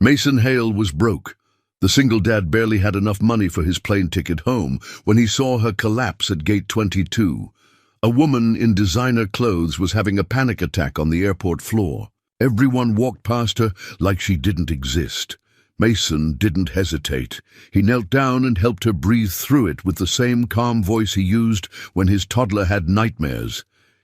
Mason Hale was broke. The single dad barely had enough money for his plane ticket home when he saw her collapse at gate 22. A woman in designer clothes was having a panic attack on the airport floor. Everyone walked past her like she didn't exist. Mason didn't hesitate. He knelt down and helped her breathe through it with the same calm voice he used when his toddler had nightmares.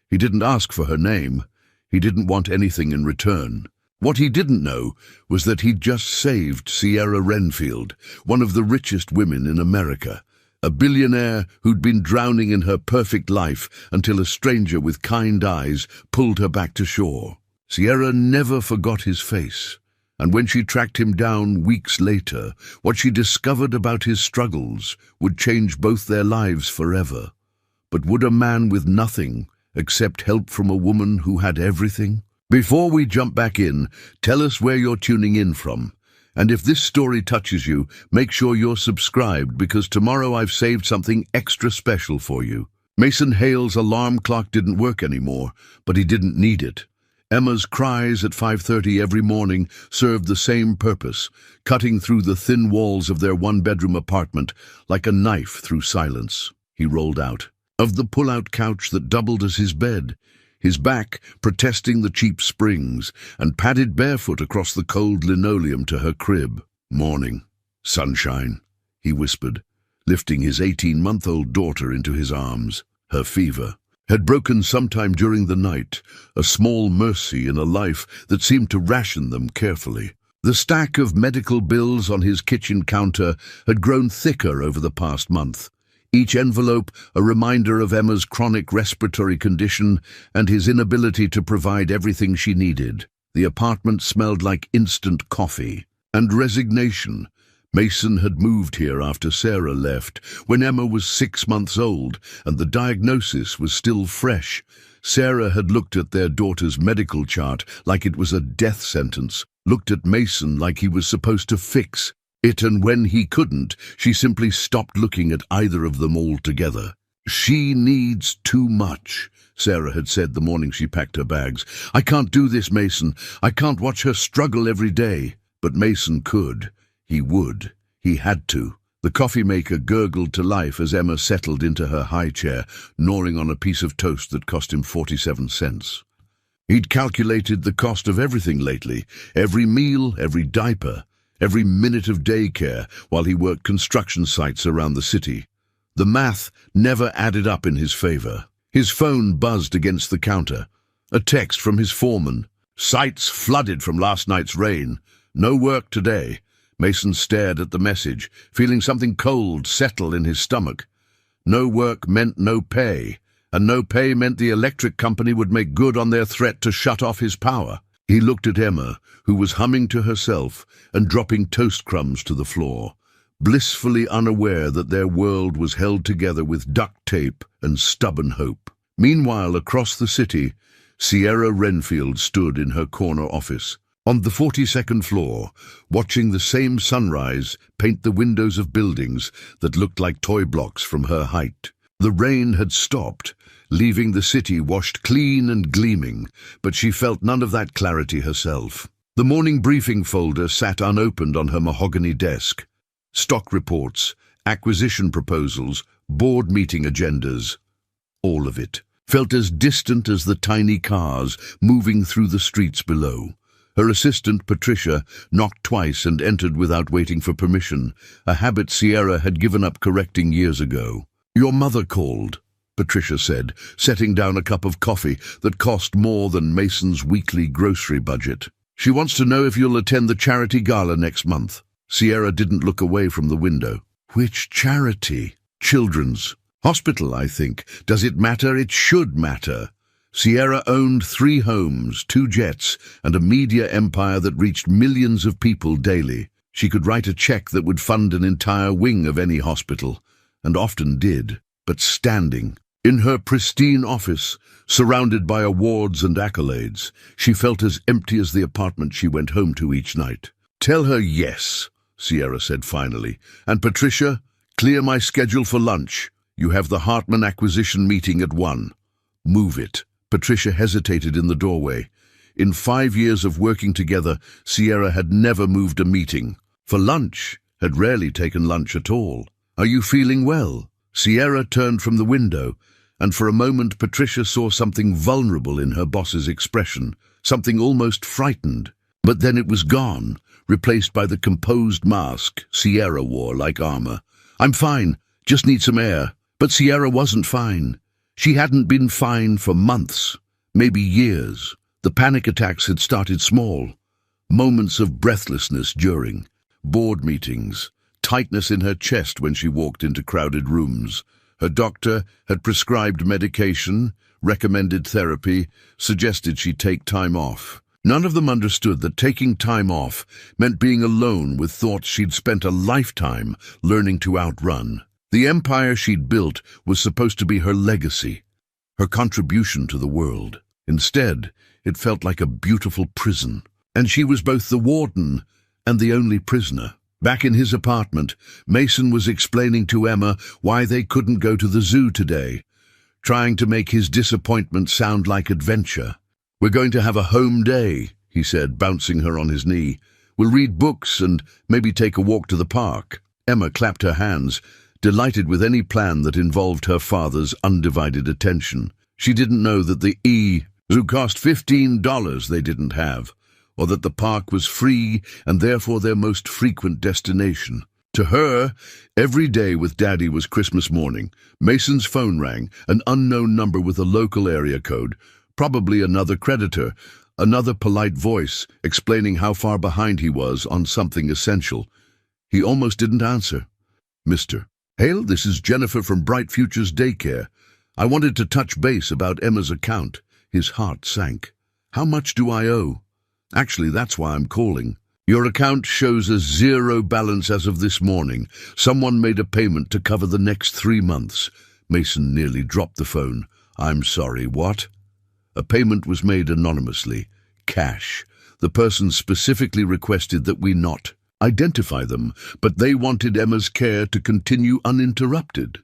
He didn't ask for her name. He didn't want anything in return. What he didn't know was that he'd just saved Sierra Renfield, one of the richest women in America, a billionaire who'd been drowning in her perfect life until a stranger with kind eyes pulled her back to shore. Sierra never forgot his face, and when she tracked him down weeks later, what she discovered about his struggles would change both their lives forever. But would a man with nothing accept help from a woman who had everything? Before we jump back in, tell us where you're tuning in from. And if this story touches you, make sure you're subscribed, because tomorrow I've saved something extra special for you. Mason Hale's alarm clock didn't work anymore, but he didn't need it. Emma's cries at 5:30 every morning served the same purpose, cutting through the thin walls of their one-bedroom apartment like a knife through silence. He rolled out of the pull-out couch that doubled as his bed, his back protesting the cheap springs, and padded barefoot across the cold linoleum to her crib. "Morning, sunshine," he whispered, lifting his 18-month-old daughter into his arms. Her fever had broken sometime during the night, a small mercy in a life that seemed to ration them carefully. The stack of medical bills on his kitchen counter had grown thicker over the past month, each envelope a reminder of Emma's chronic respiratory condition and his inability to provide everything she needed. The apartment smelled like instant coffee and resignation. Mason had moved here after Sarah left, when Emma was 6 months old, and the diagnosis was still fresh. Sarah had looked at their daughter's medical chart like it was a death sentence, looked at Mason like he was supposed to fix it, and when he couldn't, she simply stopped looking at either of them altogether. "She needs too much," Sarah had said the morning she packed her bags. "I can't do this, Mason. I can't watch her struggle every day." But Mason could. He would. He had to. The coffee maker gurgled to life as Emma settled into her high chair, gnawing on a piece of toast that cost him 47 cents. He'd calculated the cost of everything lately, every meal, every diaper, every minute of daycare while he worked construction sites around the city. The math never added up in his favor. His phone buzzed against the counter. A text from his foreman. "Sites flooded from last night's rain. No work today." Mason stared at the message, feeling something cold settle in his stomach. No work meant no pay, and no pay meant the electric company would make good on their threat to shut off his power. He looked at Emma, who was humming to herself and dropping toast crumbs to the floor, blissfully unaware that their world was held together with duct tape and stubborn hope. Meanwhile, across the city, Sierra Renfield stood in her corner office, on the 42nd floor, watching the same sunrise paint the windows of buildings that looked like toy blocks from her height. The rain had stopped, leaving the city washed clean and gleaming, but she felt none of that clarity herself. The morning briefing folder sat unopened on her mahogany desk. Stock reports, acquisition proposals, board meeting agendas. All of it felt as distant as the tiny cars moving through the streets below. Her assistant, Patricia, knocked twice and entered without waiting for permission, a habit Sierra had given up correcting years ago. "Your mother called," Patricia said, setting down a cup of coffee that cost more than Mason's weekly grocery budget. "She wants to know if you'll attend the charity gala next month." Sierra didn't look away from the window. "Which charity?" "Children's. Hospital, I think. Does it matter? It should matter." Sierra owned 3 homes, 2 jets, and a media empire that reached millions of people daily. She could write a check that would fund an entire wing of any hospital, and often did. But standing in her pristine office, surrounded by awards and accolades, she felt as empty as the apartment she went home to each night. "Tell her yes," Sierra said finally. "And Patricia, clear my schedule for lunch. You have the Hartman acquisition meeting at 1. Move it." Patricia hesitated in the doorway. In 5 years of working together, Sierra had never moved a meeting. For lunch, had rarely taken lunch at all. "Are you feeling well?" Sierra turned from the window, and for a moment Patricia saw something vulnerable in her boss's expression, something almost frightened. But then it was gone, replaced by the composed mask Sierra wore like armor. "I'm fine, just need some air." But Sierra wasn't fine. She hadn't been fine for months, maybe years. The panic attacks had started small. Moments of breathlessness during board meetings, tightness in her chest when she walked into crowded rooms. Her doctor had prescribed medication, recommended therapy, suggested she take time off. None of them understood that taking time off meant being alone with thoughts she'd spent a lifetime learning to outrun. The empire she'd built was supposed to be her legacy, her contribution to the world. Instead, it felt like a beautiful prison, and she was both the warden and the only prisoner. Back in his apartment, Mason was explaining to Emma why they couldn't go to the zoo today, trying to make his disappointment sound like adventure. "We're going to have a home day," he said, bouncing her on his knee. "We'll read books and maybe take a walk to the park." Emma clapped her hands, delighted with any plan that involved her father's undivided attention. She didn't know that the zoo cost $15 they didn't have, or that the park was free and therefore their most frequent destination. To her, every day with Daddy was Christmas morning. Mason's phone rang, an unknown number with a local area code, probably another creditor, another polite voice explaining how far behind he was on something essential. He almost didn't answer. "Mr. Hale, this is Jennifer from Bright Futures Daycare. I wanted to touch base about Emma's account." His heart sank. "How much do I owe?" "Actually, that's why I'm calling. Your account shows a zero balance as of this morning. Someone made a payment to cover the next 3 months. Mason nearly dropped the phone. "I'm sorry, what?" A payment was made anonymously. Cash. The person specifically requested that we not identify them, but they wanted Emma's care to continue uninterrupted.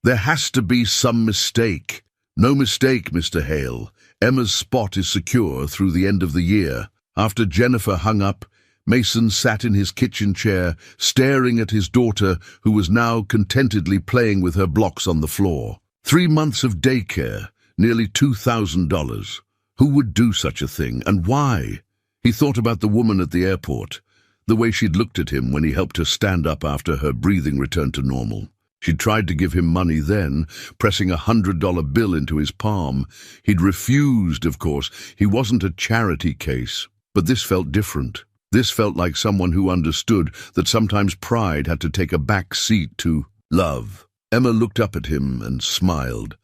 "There has to be some mistake." "No mistake, Mr. Hale. Emma's spot is secure through the end of the year." After Jennifer hung up, Mason sat in his kitchen chair, staring at his daughter, who was now contentedly playing with her blocks on the floor. 3 months of daycare, nearly $2,000. Who would do such a thing, and why? He thought about the woman at the airport, the way she'd looked at him when he helped her stand up after her breathing returned to normal. She'd tried to give him money then, pressing a $100 bill into his palm. He'd refused, of course. He wasn't a charity case. But this felt different. This felt like someone who understood that sometimes pride had to take a back seat to love. Emma looked up at him and smiled,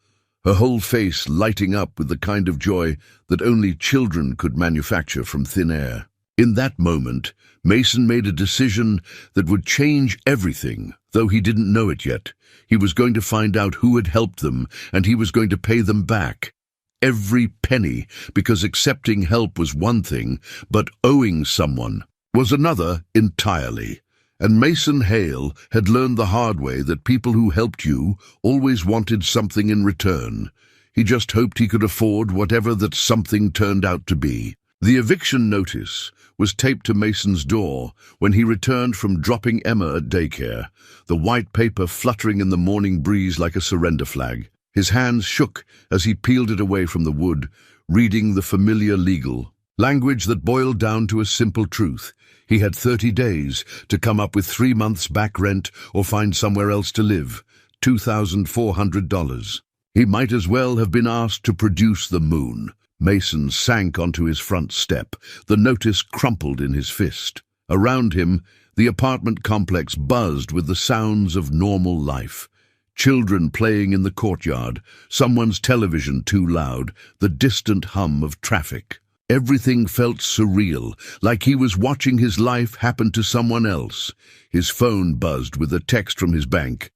her whole face lighting up with the kind of joy that only children could manufacture from thin air. In that moment, Mason made a decision that would change everything, though he didn't know it yet. He was going to find out who had helped them, and he was going to pay them back. Every penny, because accepting help was one thing, but owing someone was another entirely. And Mason Hale had learned the hard way that people who helped you always wanted something in return. He just hoped he could afford whatever that something turned out to be. The eviction notice was taped to Mason's door when he returned from dropping Emma at daycare, the white paper fluttering in the morning breeze like a surrender flag. His hands shook as he peeled it away from the wood, reading the familiar legal language that boiled down to a simple truth. He had 30 days to come up with 3 months back rent or find somewhere else to live. $2,400. He might as well have been asked to produce the moon. Mason sank onto his front step, the notice crumpled in his fist. Around him, the apartment complex buzzed with the sounds of normal life. Children playing in the courtyard, someone's television too loud, the distant hum of traffic. Everything felt surreal, like he was watching his life happen to someone else. His phone buzzed with a text from his bank.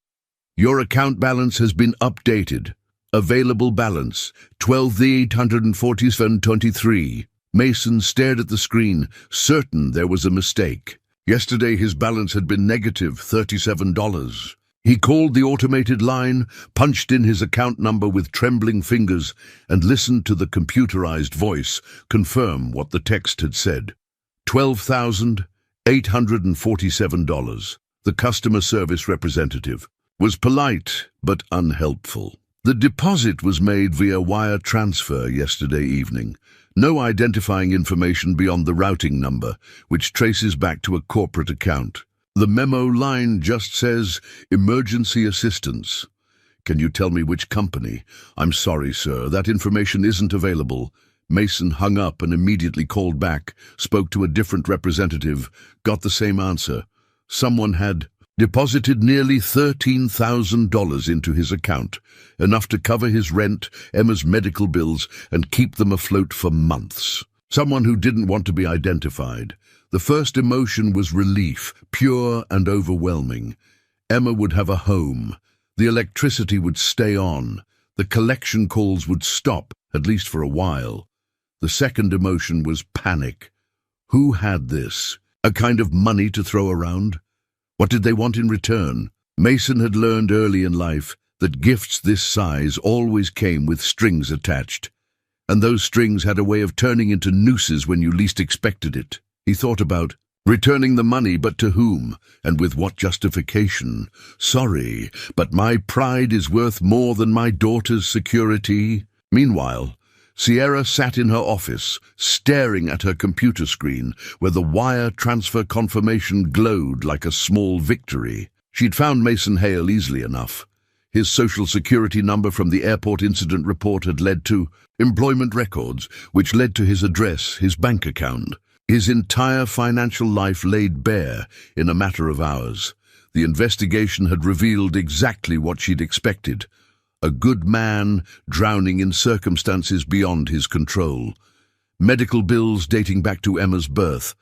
"Your account balance has been updated. Available balance, $12,847.23. Mason stared at the screen, certain there was a mistake. Yesterday his balance had been negative $37. He called the automated line, punched in his account number with trembling fingers, and listened to the computerized voice confirm what the text had said. $12,847. The customer service representative was polite but unhelpful. The deposit was made via wire transfer yesterday evening. No identifying information beyond the routing number, which traces back to a corporate account. The memo line just says, "Emergency assistance." "Can you tell me which company?" "I'm sorry, sir, that information isn't available." Mason hung up and immediately called back, spoke to a different representative, got the same answer. Someone had deposited nearly $13,000 into his account, enough to cover his rent, Emma's medical bills, and keep them afloat for months. Someone who didn't want to be identified. The first emotion was relief, pure and overwhelming. Emma would have a home. The electricity would stay on. The collection calls would stop, at least for a while. The second emotion was panic. Who had this? A kind of money to throw around? What did they want in return? Mason had learned early in life that gifts this size always came with strings attached, and those strings had a way of turning into nooses when you least expected it. He thought about returning the money, but to whom, and with what justification? "Sorry, but my pride is worth more than my daughter's security." Meanwhile, Sierra sat in her office, staring at her computer screen, where the wire transfer confirmation glowed like a small victory. She'd found Mason Hale easily enough. His social security number from the airport incident report had led to employment records, which led to his address, his bank account. His entire financial life laid bare in a matter of hours. The investigation had revealed exactly what she'd expected. A good man drowning in circumstances beyond his control. Medical bills dating back to Emma's birth.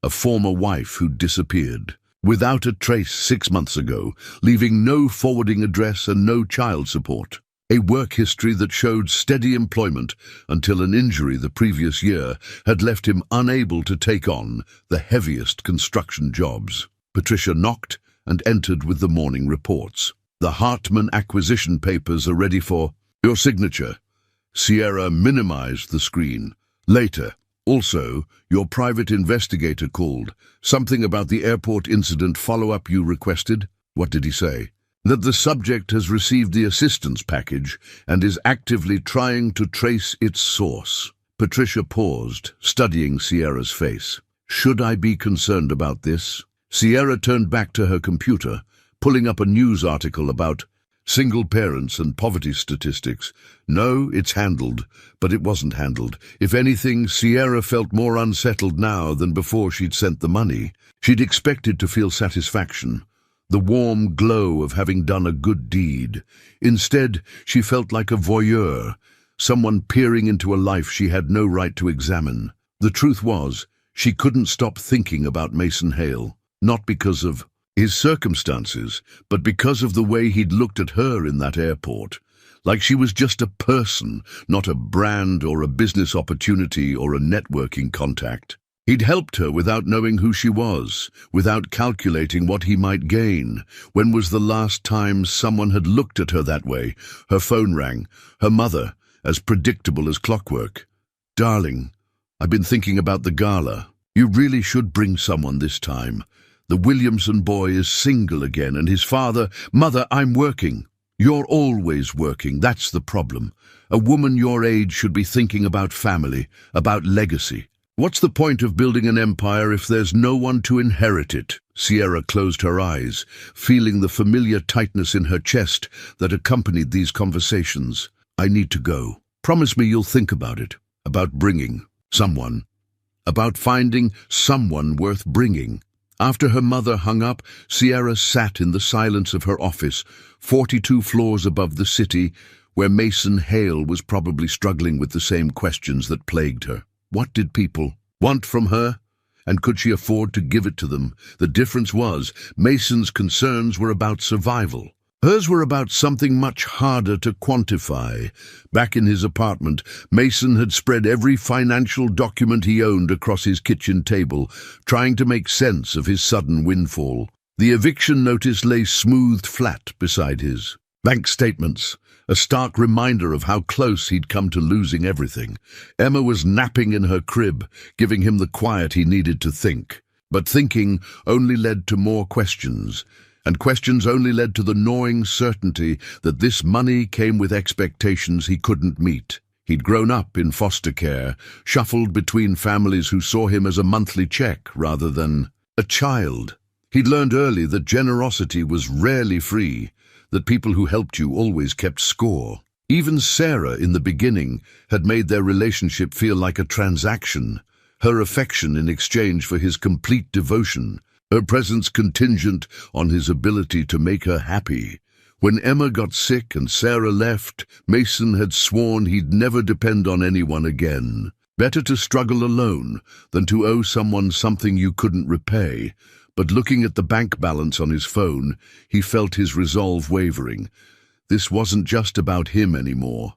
A former wife who'd disappeared, without a trace 6 months ago, leaving no forwarding address and no child support. A work history that showed steady employment until an injury the previous year had left him unable to take on the heaviest construction jobs. Patricia knocked and entered with the morning reports. "The Hartman acquisition papers are ready for your signature." Sierra minimized the screen. "Later. Also, your private investigator called. Something about the airport incident follow-up you requested." "What did he say?" "That the subject has received the assistance package and is actively trying to trace its source." Patricia paused, studying Sierra's face. "Should I be concerned about this?" Sierra turned back to her computer, pulling up a news article about single parents and poverty statistics. "No, it's handled." But it wasn't handled. If anything, Sierra felt more unsettled now than before she'd sent the money. She'd expected to feel satisfaction, the warm glow of having done a good deed. Instead, she felt like a voyeur, someone peering into a life she had no right to examine. The truth was, she couldn't stop thinking about Mason Hale, not because of his circumstances, but because of the way he'd looked at her in that airport, like she was just a person, not a brand or a business opportunity or a networking contact. He'd helped her without knowing who she was, without calculating what he might gain. When was the last time someone had looked at her that way? Her phone rang. Her mother, as predictable as clockwork. "Darling, I've been thinking about the gala. You really should bring someone this time. The Williamson boy is single again, and his father—" "Mother, I'm working." "You're always working, that's the problem. A woman your age should be thinking about family, about legacy. What's the point of building an empire if there's no one to inherit it?" Sierra closed her eyes, feeling the familiar tightness in her chest that accompanied these conversations. "I need to go. Promise me you'll think about it, about bringing someone, about finding someone worth bringing." After her mother hung up, Sierra sat in the silence of her office, 42 floors above the city, where Mason Hale was probably struggling with the same questions that plagued her. What did people want from her? And could she afford to give it to them? The difference was, Mason's concerns were about survival. Hers were about something much harder to quantify. Back in his apartment, Mason had spread every financial document he owned across his kitchen table, trying to make sense of his sudden windfall. The eviction notice lay smoothed flat beside his. Bank statements, a stark reminder of how close he'd come to losing everything. Emma was napping in her crib, giving him the quiet he needed to think. But thinking only led to more questions, and questions only led to the gnawing certainty that this money came with expectations he couldn't meet. He'd grown up in foster care, shuffled between families who saw him as a monthly check rather than a child. He'd learned early that generosity was rarely free, that people who helped you always kept score. Even Sarah, in the beginning, had made their relationship feel like a transaction, her affection in exchange for his complete devotion, her presence contingent on his ability to make her happy. When Emma got sick and Sarah left, Mason had sworn he'd never depend on anyone again. Better to struggle alone than to owe someone something you couldn't repay. But looking at the bank balance on his phone, he felt his resolve wavering. This wasn't just about him anymore.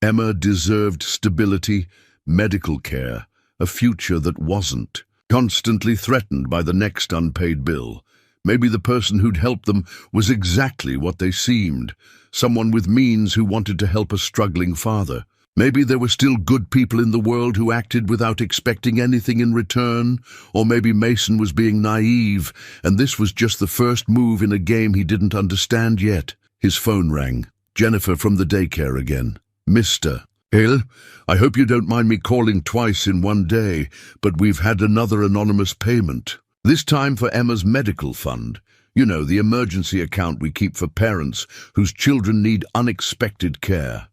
Emma deserved stability, medical care, a future that wasn't constantly threatened by the next unpaid bill. Maybe the person who'd helped them was exactly what they seemed, someone with means who wanted to help a struggling father. Maybe there were still good people in the world who acted without expecting anything in return, or maybe Mason was being naive, and this was just the first move in a game he didn't understand yet. His phone rang. Jennifer from the daycare again. Mr. Hale, I hope you don't mind me calling twice in one day, but we've had another anonymous payment. This time for Emma's medical fund. You know, the emergency account we keep for parents whose children need unexpected care.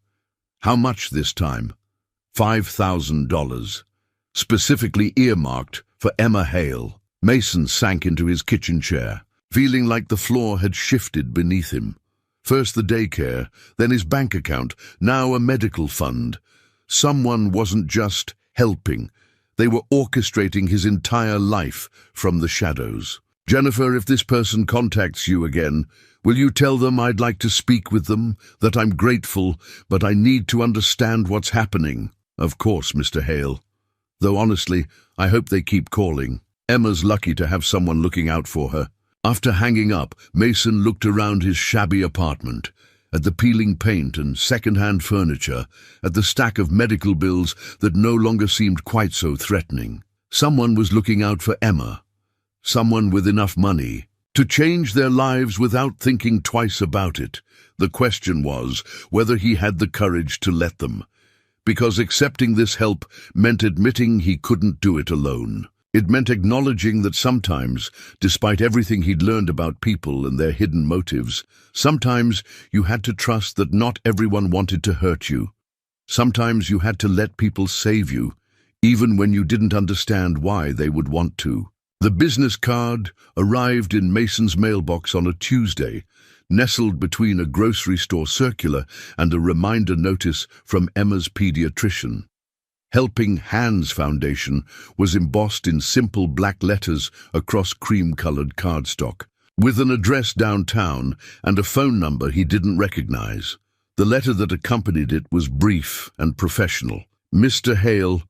How much this time? $5,000. Specifically earmarked for Emma Hale. Mason sank into his kitchen chair, feeling like the floor had shifted beneath him. First the daycare, then his bank account, now a medical fund. Someone wasn't just helping. They were orchestrating his entire life from the shadows. Jennifer, if this person contacts you again, will you tell them I'd like to speak with them, that I'm grateful, but I need to understand what's happening? Of course, Mr. Hale. Though honestly, I hope they keep calling. Emma's lucky to have someone looking out for her. After hanging up, Mason looked around his shabby apartment, at the peeling paint and second-hand furniture, at the stack of medical bills that no longer seemed quite so threatening. Someone was looking out for Emma. Someone with enough money to change their lives without thinking twice about it. The question was whether he had the courage to let them, because accepting this help meant admitting he couldn't do it alone. It meant acknowledging that sometimes, despite everything he'd learned about people and their hidden motives, sometimes you had to trust that not everyone wanted to hurt you. Sometimes you had to let people save you, even when you didn't understand why they would want to. The business card arrived in Mason's mailbox on a Tuesday, nestled between a grocery store circular and a reminder notice from Emma's pediatrician. Helping Hands Foundation was embossed in simple black letters across cream-colored cardstock, with an address downtown and a phone number he didn't recognize. The letter that accompanied it was brief and professional. Mr. Hale,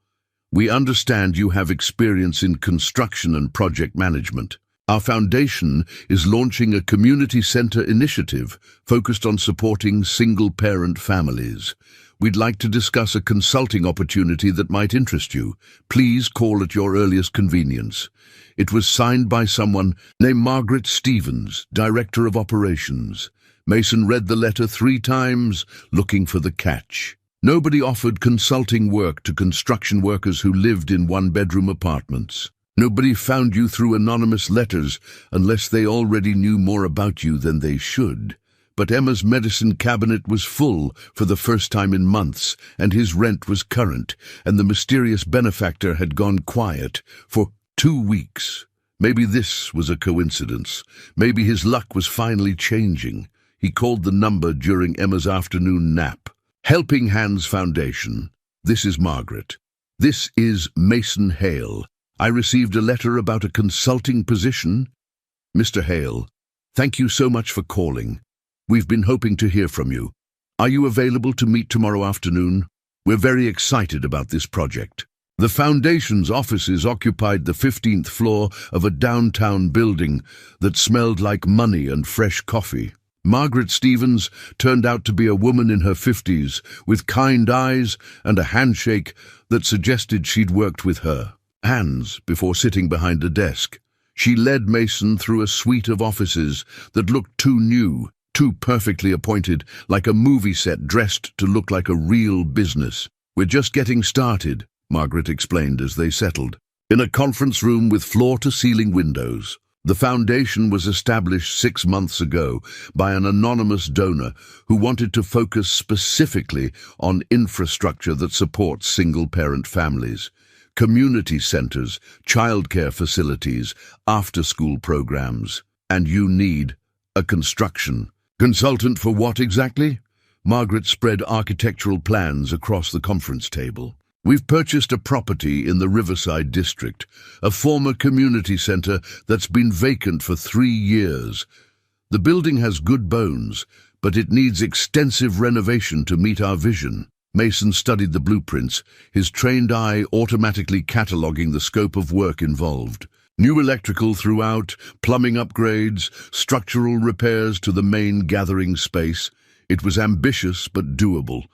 we understand you have experience in construction and project management. Our foundation is launching a community center initiative focused on supporting single-parent families. We'd like to discuss a consulting opportunity that might interest you. Please call at your earliest convenience. It was signed by someone named Margaret Stevens, Director of Operations. Mason read the letter 3 times, looking for the catch. Nobody offered consulting work to construction workers who lived in one-bedroom apartments. Nobody found you through anonymous letters unless they already knew more about you than they should. But Emma's medicine cabinet was full for the first time in months, and his rent was current, and the mysterious benefactor had gone quiet for 2 weeks. Maybe this was a coincidence. Maybe his luck was finally changing. He called the number during Emma's afternoon nap. Helping Hands Foundation. This is Margaret. This is Mason Hale. I received a letter about a consulting position. Mr. Hale, thank you so much for calling. We've been hoping to hear from you. Are you available to meet tomorrow afternoon? We're very excited about this project. The foundation's offices occupied the 15th floor of a downtown building that smelled like money and fresh coffee. Margaret Stevens turned out to be a woman in her 50s, with kind eyes and a handshake that suggested she'd worked with her hands before sitting behind a desk. She led Mason through a suite of offices that looked too new, too perfectly appointed, like a movie set dressed to look like a real business. "We're just getting started," Margaret explained as they settled. In a conference room with floor-to-ceiling windows. The foundation was established 6 months ago by an anonymous donor who wanted to focus specifically on infrastructure that supports single-parent families. Community centers, childcare facilities, after-school programs. And you need a construction consultant for what exactly? Margaret spread architectural plans across the conference table. "We've purchased a property in the Riverside district, a former community center that's been vacant for 3 years. The building has good bones, but it needs extensive renovation to meet our vision." Mason studied the blueprints, his trained eye automatically cataloging the scope of work involved. New electrical throughout, plumbing upgrades, structural repairs to the main gathering space. It was ambitious but doable,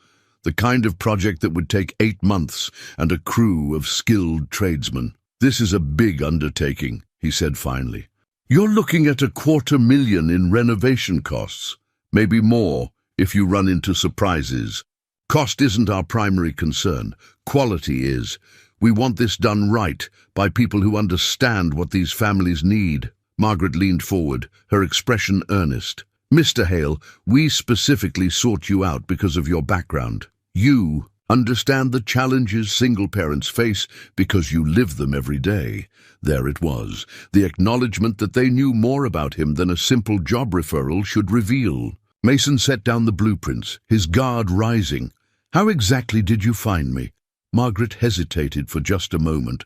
the kind of project that would take 8 months and a crew of skilled tradesmen. "This is a big undertaking," he said finally. "You're looking at $250,000 in renovation costs, maybe more if you run into surprises. Cost isn't our primary concern. Quality is. We want this done right, by people who understand what these families need." Margaret leaned forward, her expression earnest. "Mr. Hale, we specifically sought you out because of your background. You understand the challenges single parents face because you live them every day." There it was, the acknowledgement that they knew more about him than a simple job referral should reveal. Mason set down the blueprints, his guard rising. "How exactly did you find me?" Margaret hesitated for just a moment,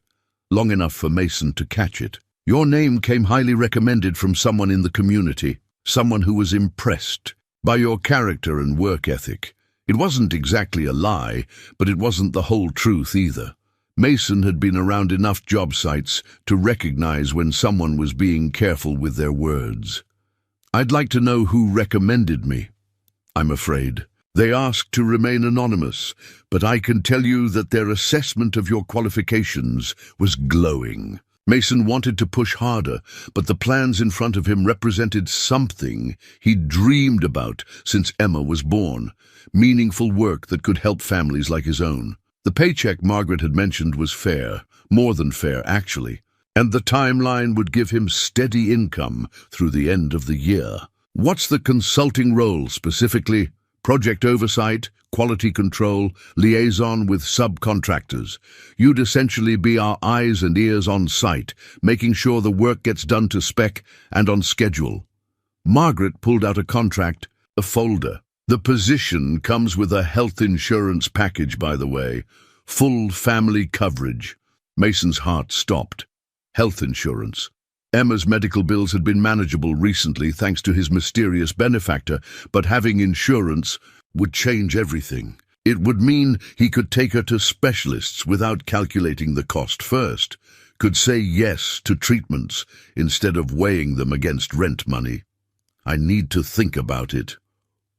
long enough for Mason to catch it. "Your name came highly recommended from someone in the community, someone who was impressed by your character and work ethic. It wasn't exactly a lie, but it wasn't the whole truth either." Mason had been around enough job sites to recognize when someone was being careful with their words. "I'd like to know who recommended me, I'm afraid. They asked to remain anonymous, but I can tell you that their assessment of your qualifications was glowing." Mason wanted to push harder, but the plans in front of him represented something he'd dreamed about since Emma was born, meaningful work that could help families like his own. The paycheck Margaret had mentioned was fair, more than fair actually, and the timeline would give him steady income through the end of the year. "What's the consulting role specifically?" "Project oversight, quality control, liaison with subcontractors. You'd essentially be our eyes and ears on site, making sure the work gets done to spec and on schedule." Margaret pulled out a contract, a folder. "The position comes with a health insurance package, by the way. Full family coverage." Mason's heart stopped. Health insurance. Emma's medical bills had been manageable recently thanks to his mysterious benefactor, but having insurance would change everything. It would mean he could take her to specialists without calculating the cost first, could say yes to treatments instead of weighing them against rent money. "I need to think about it."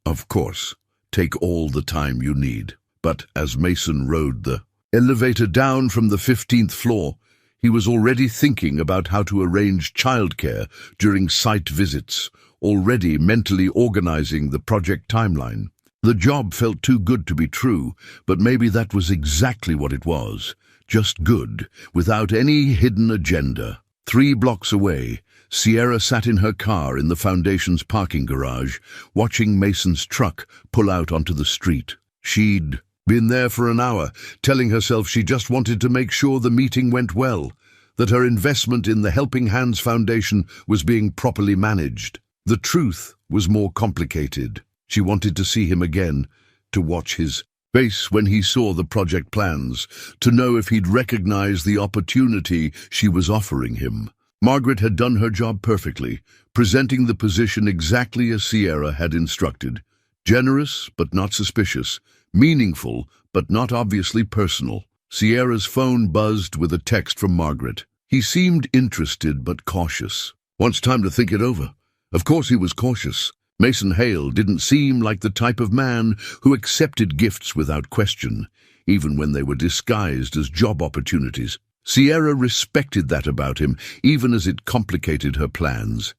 "Of course, take all the time you need." But as Mason rode the elevator down from the 15th floor, he was already thinking about how to arrange childcare during site visits, already mentally organizing the project timeline. The job felt too good to be true, but maybe that was exactly what it was. Just good, without any hidden agenda. 3 blocks away, Sierra sat in her car in the foundation's parking garage, watching Mason's truck pull out onto the street. She'd been there for an hour, telling herself she just wanted to make sure the meeting went well, that her investment in the Helping Hands Foundation was being properly managed. The truth was more complicated. She wanted to see him again, to watch his face when he saw the project plans, to know if he'd recognize the opportunity she was offering him. Margaret had done her job perfectly, presenting the position exactly as Sierra had instructed. Generous but not suspicious, meaningful but not obviously personal. Sierra's phone buzzed with a text from Margaret. He seemed interested but cautious. "Wants time to think it over." Of course he was cautious. Mason Hale didn't seem like the type of man who accepted gifts without question, even when they were disguised as job opportunities. Sierra respected that about him, even as it complicated her plans.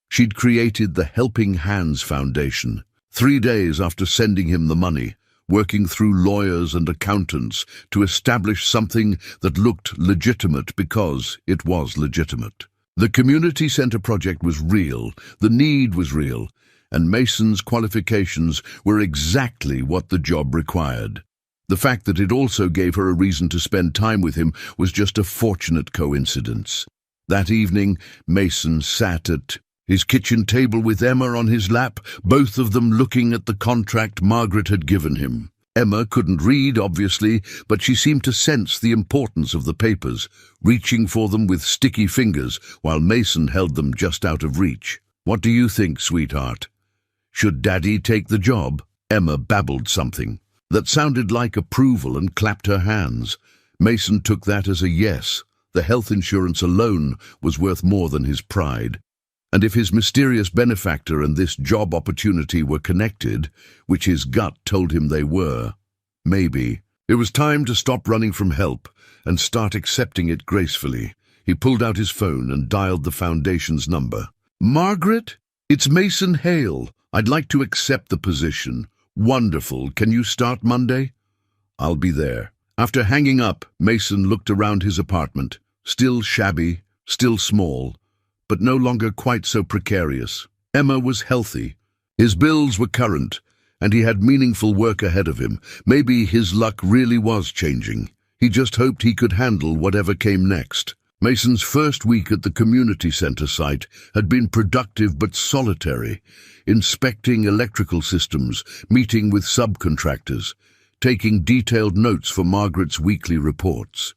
She'd created the Helping Hands Foundation, 3 days after sending him the money, working through lawyers and accountants to establish something that looked legitimate because it was legitimate. The community center project was real, the need was real, and Mason's qualifications were exactly what the job required. The fact that it also gave her a reason to spend time with him was just a fortunate coincidence. That evening, Mason sat at his kitchen table with Emma on his lap, both of them looking at the contract Margaret had given him. Emma couldn't read, obviously, but she seemed to sense the importance of the papers, reaching for them with sticky fingers while Mason held them just out of reach. "What do you think, sweetheart? Should Daddy take the job?" Emma babbled something that sounded like approval and clapped her hands. Mason took that as a yes. The health insurance alone was worth more than his pride. And if his mysterious benefactor and this job opportunity were connected, which his gut told him they were, maybe. It was time to stop running from help and start accepting it gracefully. He pulled out his phone and dialed the foundation's number. "Margaret, it's Mason Hale. I'd like to accept the position." "Wonderful. Can you start Monday?" "I'll be there." After hanging up, Mason looked around his apartment. Still shabby, still small, but no longer quite so precarious. Emma was healthy. His bills were current, and he had meaningful work ahead of him. Maybe his luck really was changing. He just hoped he could handle whatever came next. Mason's first week at the community center site had been productive but solitary, inspecting electrical systems, meeting with subcontractors, taking detailed notes for Margaret's weekly reports.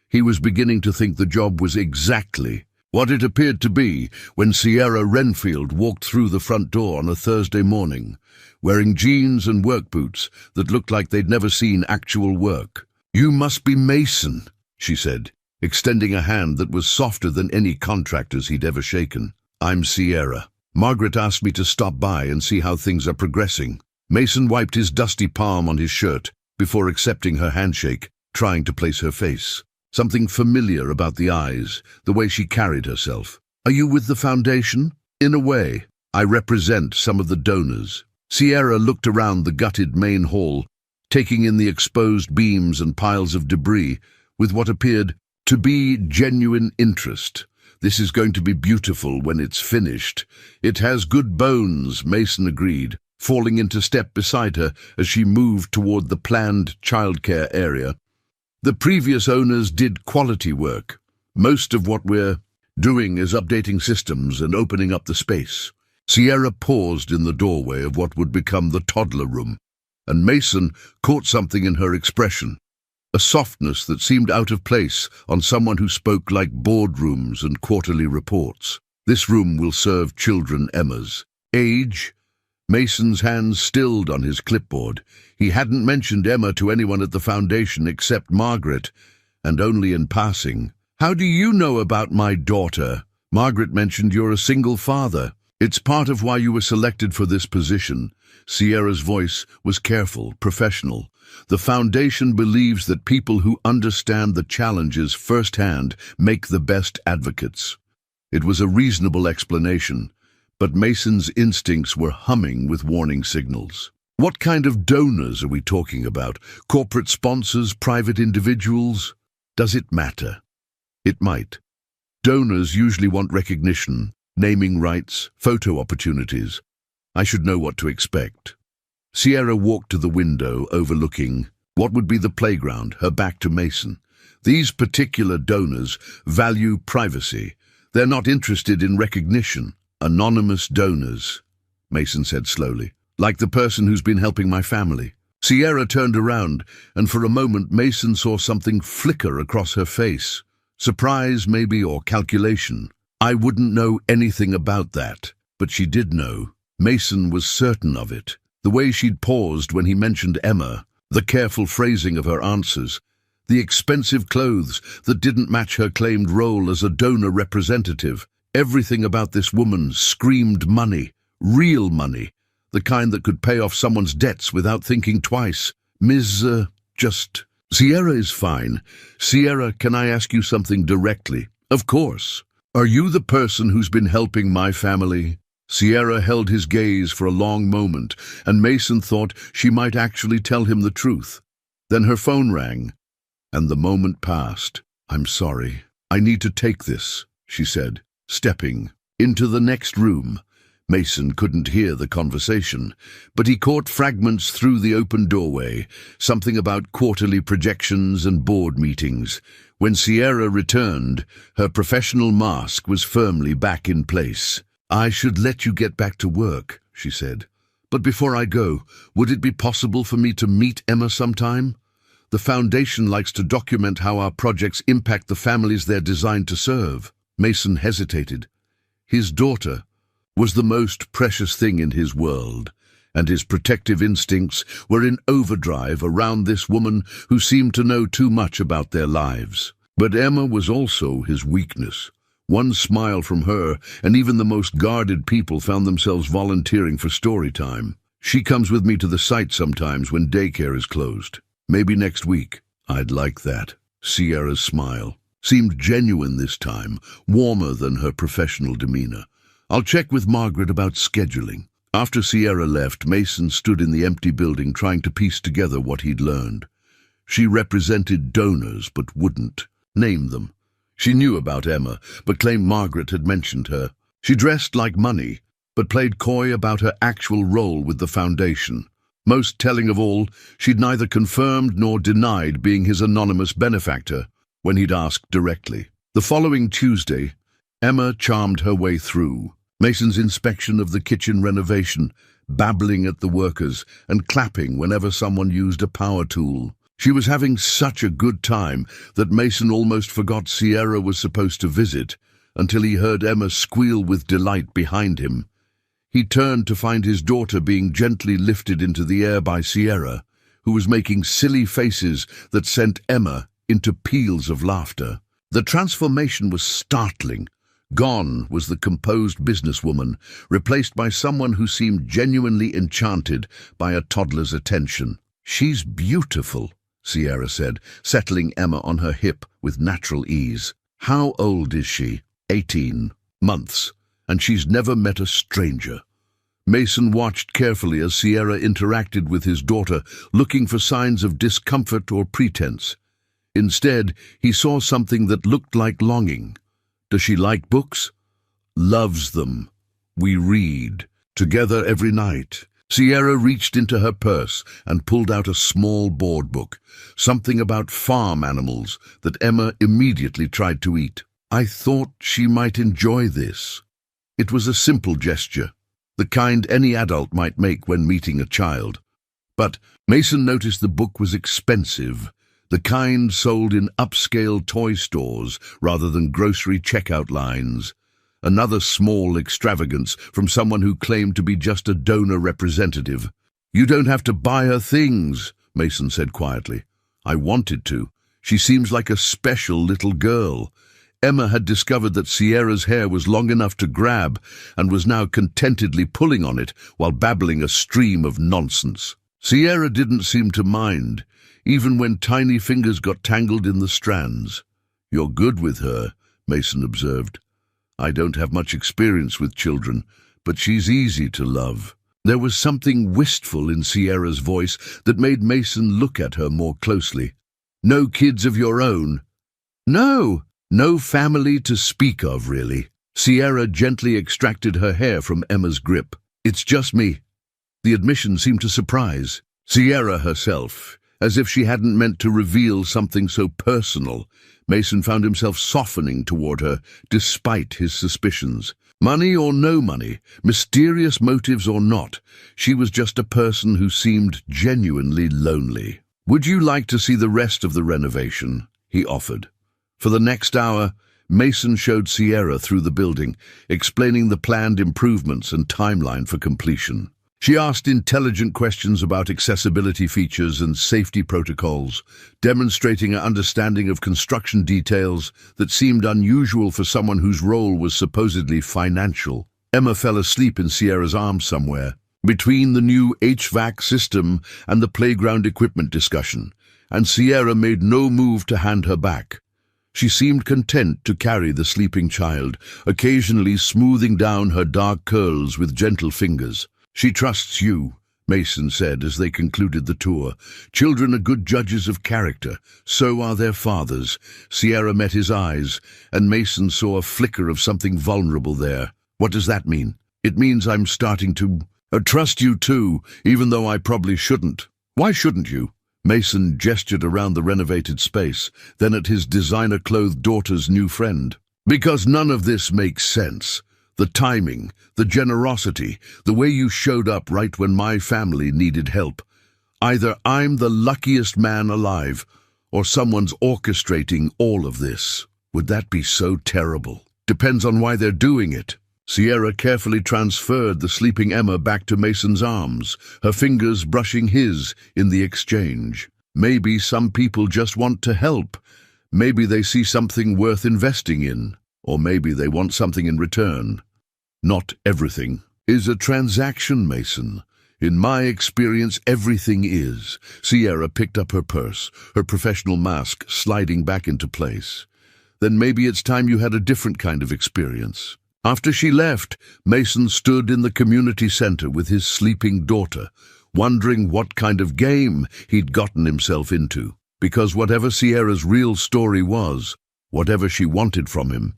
He was beginning to think the job was exactly what it appeared to be when Sierra Renfield walked through the front door on a Thursday morning, wearing jeans and work boots that looked like they'd never seen actual work. "You must be Mason," she said, extending a hand that was softer than any contractor's he'd ever shaken. "I'm Sierra. Margaret asked me to stop by and see how things are progressing." Mason wiped his dusty palm on his shirt before accepting her handshake, trying to place her face. Something familiar about the eyes, the way she carried herself. "Are you with the foundation?" "In a way. I represent some of the donors." Sierra looked around the gutted main hall, taking in the exposed beams and piles of debris with what appeared to be genuine interest. "This is going to be beautiful when it's finished." "It has good bones," Mason agreed, falling into step beside her as she moved toward the planned childcare area. "The previous owners did quality work. Most of what we're doing is updating systems and opening up the space." Sierra paused in the doorway of what would become the toddler room, and Mason caught something in her expression. A softness that seemed out of place on someone who spoke like boardrooms and quarterly reports. "This room will serve children Emma's." "Age?" Mason's hands stilled on his clipboard. He hadn't mentioned Emma to anyone at the foundation except Margaret, and only in passing. "How do you know about my daughter?" "Margaret mentioned you're a single father. It's part of why you were selected for this position." Sierra's voice was careful, professional. "The foundation believes that people who understand the challenges firsthand make the best advocates." It was a reasonable explanation, but Mason's instincts were humming with warning signals. "What kind of donors are we talking about? Corporate sponsors, private individuals? Does it matter?" It might. Donors usually want recognition, naming rights, photo opportunities. I should know what to expect. Sierra walked to the window overlooking what would be the playground, her back to Mason. These particular donors value privacy. They're not interested in recognition. "Anonymous donors," Mason said slowly, "like the person who's been helping my family." Sierra turned around, and for a moment Mason saw something flicker across her face. Surprise, maybe, or calculation. I wouldn't know anything about that, but she did know. Mason was certain of it. The way she'd paused when he mentioned Emma, the careful phrasing of her answers, The expensive clothes that didn't match her claimed role as a donor representative. Everything about this woman screamed money, real money, the kind that could pay off someone's debts without thinking twice. Sierra is fine. Sierra, can I ask you something directly? Of course. Are you the person who's been helping my family? Sierra held his gaze for a long moment, and Mason thought she might actually tell him the truth. Then her phone rang, and the moment passed. I'm sorry. I need to take this, she said, stepping into the next room. Mason couldn't hear the conversation, but he caught fragments through the open doorway, something about quarterly projections and board meetings. When Sierra returned, her professional mask was firmly back in place. I should let you get back to work, she said. But before I go, would it be possible for me to meet Emma sometime? The foundation likes to document how our projects impact the families they're designed to serve. Mason hesitated. His daughter was the most precious thing in his world, and his protective instincts were in overdrive around this woman who seemed to know too much about their lives. But Emma was also his weakness. One smile from her, and even the most guarded people found themselves volunteering for story time. She comes with me to the site sometimes when daycare is closed. Maybe next week. I'd like that. Sierra's smile seemed genuine this time, warmer than her professional demeanor. I'll check with Margaret about scheduling. After Sierra left, Mason stood in the empty building trying to piece together what he'd learned. She represented donors but wouldn't name them. She knew about Emma, but claimed Margaret had mentioned her. She dressed like money, but played coy about her actual role with the foundation. Most telling of all, she'd neither confirmed nor denied being his anonymous benefactor when he'd asked directly. The following Tuesday, Emma charmed her way through Mason's inspection of the kitchen renovation, babbling at the workers and clapping whenever someone used a power tool. She was having such a good time that Mason almost forgot Sierra was supposed to visit until he heard Emma squeal with delight behind him. He turned to find his daughter being gently lifted into the air by Sierra, who was making silly faces that sent Emma into peals of laughter. The transformation was startling. Gone was the composed businesswoman, replaced by someone who seemed genuinely enchanted by a toddler's attention. She's beautiful, Sierra said, settling Emma on her hip with natural ease. How old is she? 18 months, and she's never met a stranger. Mason watched carefully as Sierra interacted with his daughter, looking for signs of discomfort or pretense. Instead, he saw something that looked like longing. Does she like books? Loves them. We read together every night. Sierra reached into her purse and pulled out a small board book, something about farm animals that Emma immediately tried to eat. I thought she might enjoy this. It was a simple gesture, the kind any adult might make when meeting a child. But Mason noticed the book was expensive, the kind sold in upscale toy stores rather than grocery checkout lines. Another small extravagance from someone who claimed to be just a donor representative. You don't have to buy her things, Mason said quietly. I wanted to. She seems like a special little girl. Emma had discovered that Sierra's hair was long enough to grab and was now contentedly pulling on it while babbling a stream of nonsense. Sierra didn't seem to mind, even when tiny fingers got tangled in the strands. You're good with her, Mason observed. I don't have much experience with children, but she's easy to love. There was something wistful in Sierra's voice that made Mason look at her more closely. No kids of your own? No family to speak of, really. Sierra gently extracted her hair from Emma's grip. It's just me. The admission seemed to surprise Sierra herself, as if she hadn't meant to reveal something so personal. Mason found himself softening toward her, despite his suspicions. Money or no money, mysterious motives or not, she was just a person who seemed genuinely lonely. Would you like to see the rest of the renovation? He offered. For the next hour, Mason showed Sierra through the building, explaining the planned improvements and timeline for completion. She asked intelligent questions about accessibility features and safety protocols, demonstrating an understanding of construction details that seemed unusual for someone whose role was supposedly financial. Emma fell asleep in Sierra's arms somewhere, between the new HVAC system and the playground equipment discussion, and Sierra made no move to hand her back. She seemed content to carry the sleeping child, occasionally smoothing down her dark curls with gentle fingers. "She trusts you," Mason said as they concluded the tour. "Children are good judges of character. So are their fathers." Sierra met his eyes, and Mason saw a flicker of something vulnerable there. "What does that mean?" "It means I'm starting to trust you too, even though I probably shouldn't." "Why shouldn't you?" Mason gestured around the renovated space, then at his designer-clothed daughter's new friend. "Because none of this makes sense. The timing, the generosity, the way you showed up right when my family needed help. Either I'm the luckiest man alive, or someone's orchestrating all of this. Would that be so terrible? Depends on why they're doing it." Sierra carefully transferred the sleeping Emma back to Mason's arms, her fingers brushing his in the exchange. "Maybe some people just want to help. Maybe they see something worth investing in, or maybe they want something in return. Not everything is a transaction, Mason. In my experience, everything is." Sierra picked up her purse, her professional mask sliding back into place. "Then maybe it's time you had a different kind of experience." After she left, Mason stood in the community center with his sleeping daughter, wondering what kind of game he'd gotten himself into. Because whatever Sierra's real story was, whatever she wanted from him,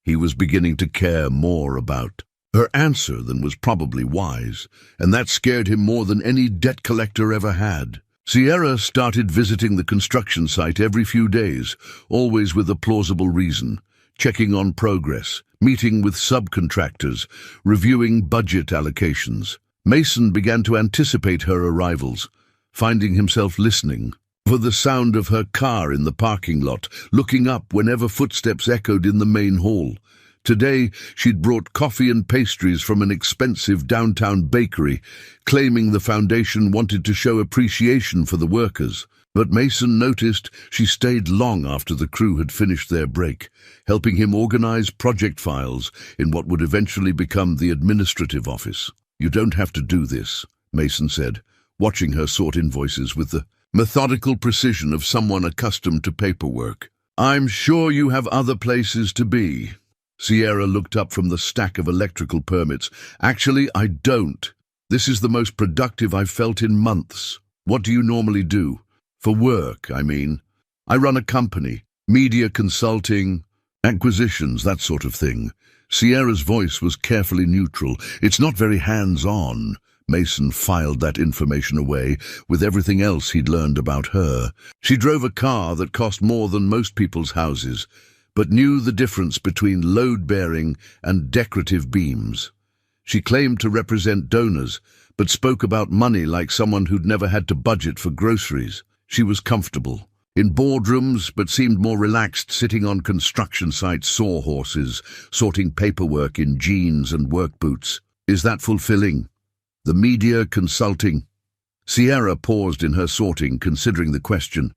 he was beginning to care more about her answer than was probably wise, and that scared him more than any debt collector ever had. Sierra started visiting the construction site every few days, always with a plausible reason, checking on progress, meeting with subcontractors, reviewing budget allocations. Mason began to anticipate her arrivals, finding himself listening for the sound of her car in the parking lot, looking up whenever footsteps echoed in the main hall. Today, she'd brought coffee and pastries from an expensive downtown bakery, claiming the foundation wanted to show appreciation for the workers. But Mason noticed she stayed long after the crew had finished their break, helping him organize project files in what would eventually become the administrative office. "You don't have to do this," Mason said, watching her sort invoices with the methodical precision of someone accustomed to paperwork. "I'm sure you have other places to be." Sierra looked up from the stack of electrical permits. "Actually, I don't. This is the most productive I've felt in months." "What do you normally do?" "For work, I mean. I run a company, media consulting, acquisitions, that sort of thing." Sierra's voice was carefully neutral. "It's not very hands-on." Mason filed that information away with everything else he'd learned about her. She drove a car that cost more than most people's houses, but knew the difference between load-bearing and decorative beams. She claimed to represent donors, but spoke about money like someone who'd never had to budget for groceries. She was comfortable in boardrooms, but seemed more relaxed sitting on construction site sawhorses, sorting paperwork in jeans and work boots. "Is that fulfilling? The media consulting?" Sierra paused in her sorting, considering the question.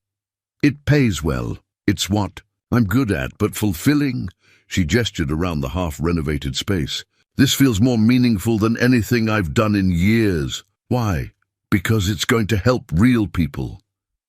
"It pays well. It's what I'm good at, but fulfilling?" She gestured around the half-renovated space. "This feels more meaningful than anything I've done in years." "Why?" "Because it's going to help real people.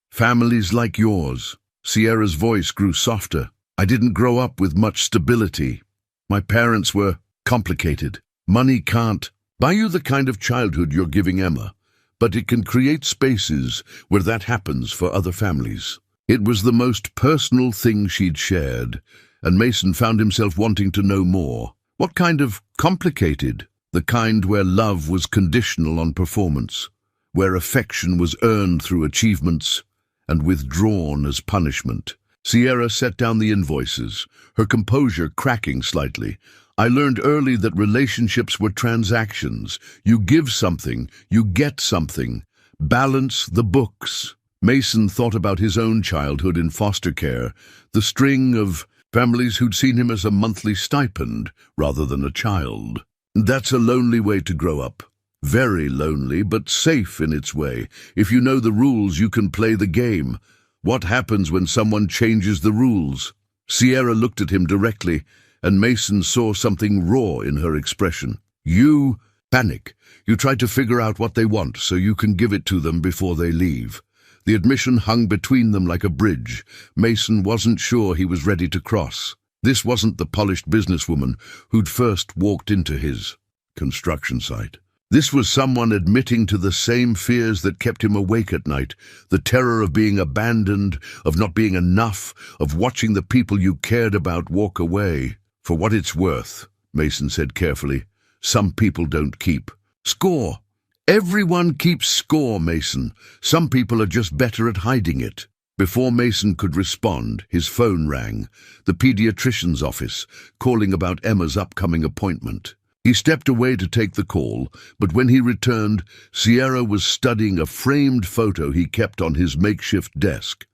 Families like yours." Sierra's voice grew softer. "I didn't grow up with much stability. My parents were complicated. Money can't buy you the kind of childhood you're giving Emma, but it can create spaces where that happens for other families." It was the most personal thing she'd shared, and Mason found himself wanting to know more. What kind of complicated? The kind where love was conditional on performance, where affection was earned through achievements and withdrawn as punishment. Sierra set down the invoices, her composure cracking slightly. "I learned early that relationships were transactions. You give something, you get something. Balance the books." Mason thought about his own childhood in foster care, the string of families who'd seen him as a monthly stipend rather than a child. "That's a lonely way to grow up." Very lonely, but safe in its way. If you know the rules, you can play the game. What happens when someone changes the rules? Sierra looked at him directly, and Mason saw something raw in her expression. You panic. You try to figure out what they want so you can give it to them before they leave. The admission hung between them like a bridge. Mason wasn't sure he was ready to cross. This wasn't the polished businesswoman who'd first walked into his construction site. This was someone admitting to the same fears that kept him awake at night, the terror of being abandoned, of not being enough, of watching the people you cared about walk away. For what it's worth, Mason said carefully, some people don't keep score. Everyone keeps score, Mason. Some people are just better at hiding it. Before Mason could respond, his phone rang, the pediatrician's office, calling about Emma's upcoming appointment. He stepped away to take the call, but when he returned, Sierra was studying a framed photo he kept on his makeshift desk.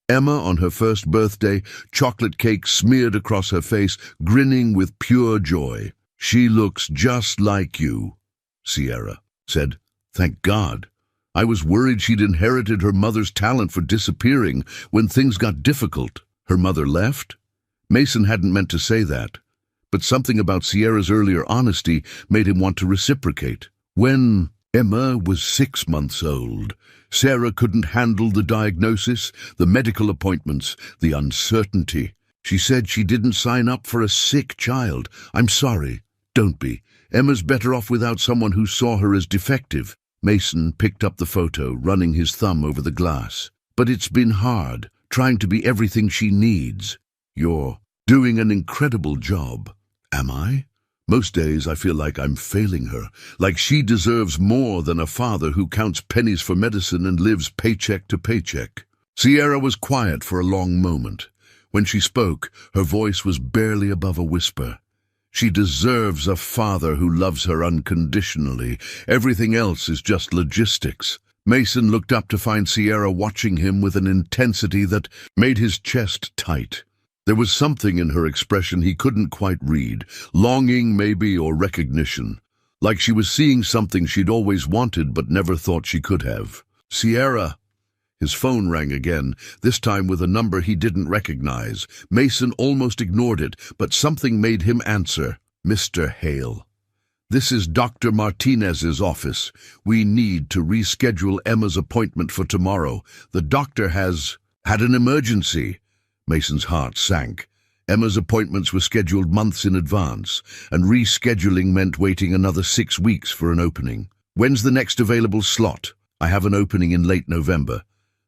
Emma on her first birthday, chocolate cake smeared across her face, grinning with pure joy. She looks just like you, Sierra said. Thank God. I was worried she'd inherited her mother's talent for disappearing when things got difficult. Her mother left? Mason hadn't meant to say that, but something about Sierra's earlier honesty made him want to reciprocate. When Emma was 6 months old, Sarah couldn't handle the diagnosis, the medical appointments, the uncertainty. She said she didn't sign up for a sick child. I'm sorry. Don't be. Emma's better off without someone who saw her as defective. Mason picked up the photo, running his thumb over the glass. But it's been hard, trying to be everything she needs. You're doing an incredible job. Am I? Most days I feel like I'm failing her, like she deserves more than a father who counts pennies for medicine and lives paycheck to paycheck. Sierra was quiet for a long moment. When she spoke, her voice was barely above a whisper. She deserves a father who loves her unconditionally. Everything else is just logistics. Mason looked up to find Sierra watching him with an intensity that made his chest tight. There was something in her expression he couldn't quite read, longing maybe or recognition, like she was seeing something she'd always wanted but never thought she could have. Sierra. His phone rang again, this time with a number he didn't recognize. Mason almost ignored it, but something made him answer. Mr. Hale. This is Dr. Martinez's office. We need to reschedule Emma's appointment for tomorrow. The doctor has had an emergency. Mason's heart sank. Emma's appointments were scheduled months in advance, and rescheduling meant waiting another 6 weeks for an opening. When's the next available slot? I have an opening in late November.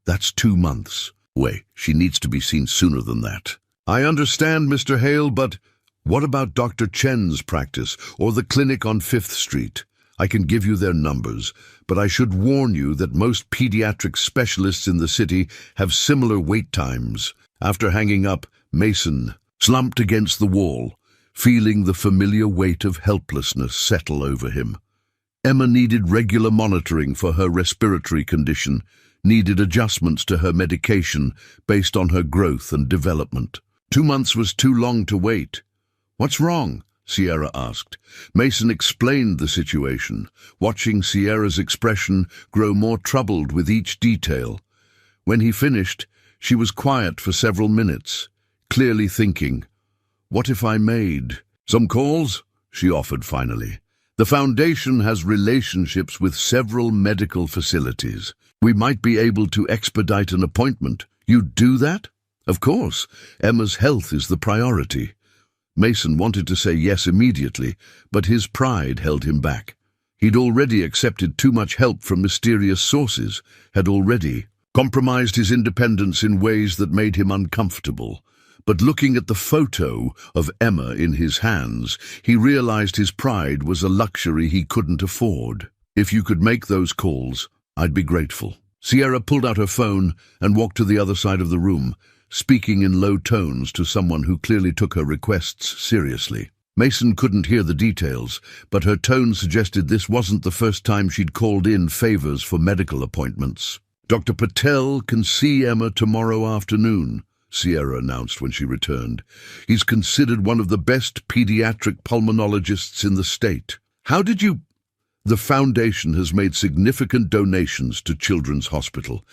That's 2 months. Wait, she needs to be seen sooner than that. I understand, Mr. Hale, but what about Dr. Chen's practice or the clinic on 5th Street? I can give you their numbers, but I should warn you that most pediatric specialists in the city have similar wait times. After hanging up, Mason slumped against the wall, feeling the familiar weight of helplessness settle over him. Emma needed regular monitoring for her respiratory condition, needed adjustments to her medication based on her growth and development. 2 months was too long to wait. What's wrong? Sierra asked. Mason explained the situation, watching Sierra's expression grow more troubled with each detail. When he finished, she was quiet for several minutes, clearly thinking. What if I made some calls? She offered finally. The foundation has relationships with several medical facilities. We might be able to expedite an appointment. You'd do that? Of course. Emma's health is the priority. Mason wanted to say yes immediately, but his pride held him back. He'd already accepted too much help from mysterious sources, had already compromised his independence in ways that made him uncomfortable. But looking at the photo of Emma in his hands, he realized his pride was a luxury he couldn't afford. If you could make those calls, I'd be grateful. Sierra pulled out her phone and walked to the other side of the room, speaking in low tones to someone who clearly took her requests seriously. Mason couldn't hear the details, but her tone suggested this wasn't the first time she'd called in favors for medical appointments. Dr. Patel can see Emma tomorrow afternoon, Sierra announced when she returned. He's considered one of the best pediatric pulmonologists in the state. How did you... The foundation has made significant donations to Children's Hospital.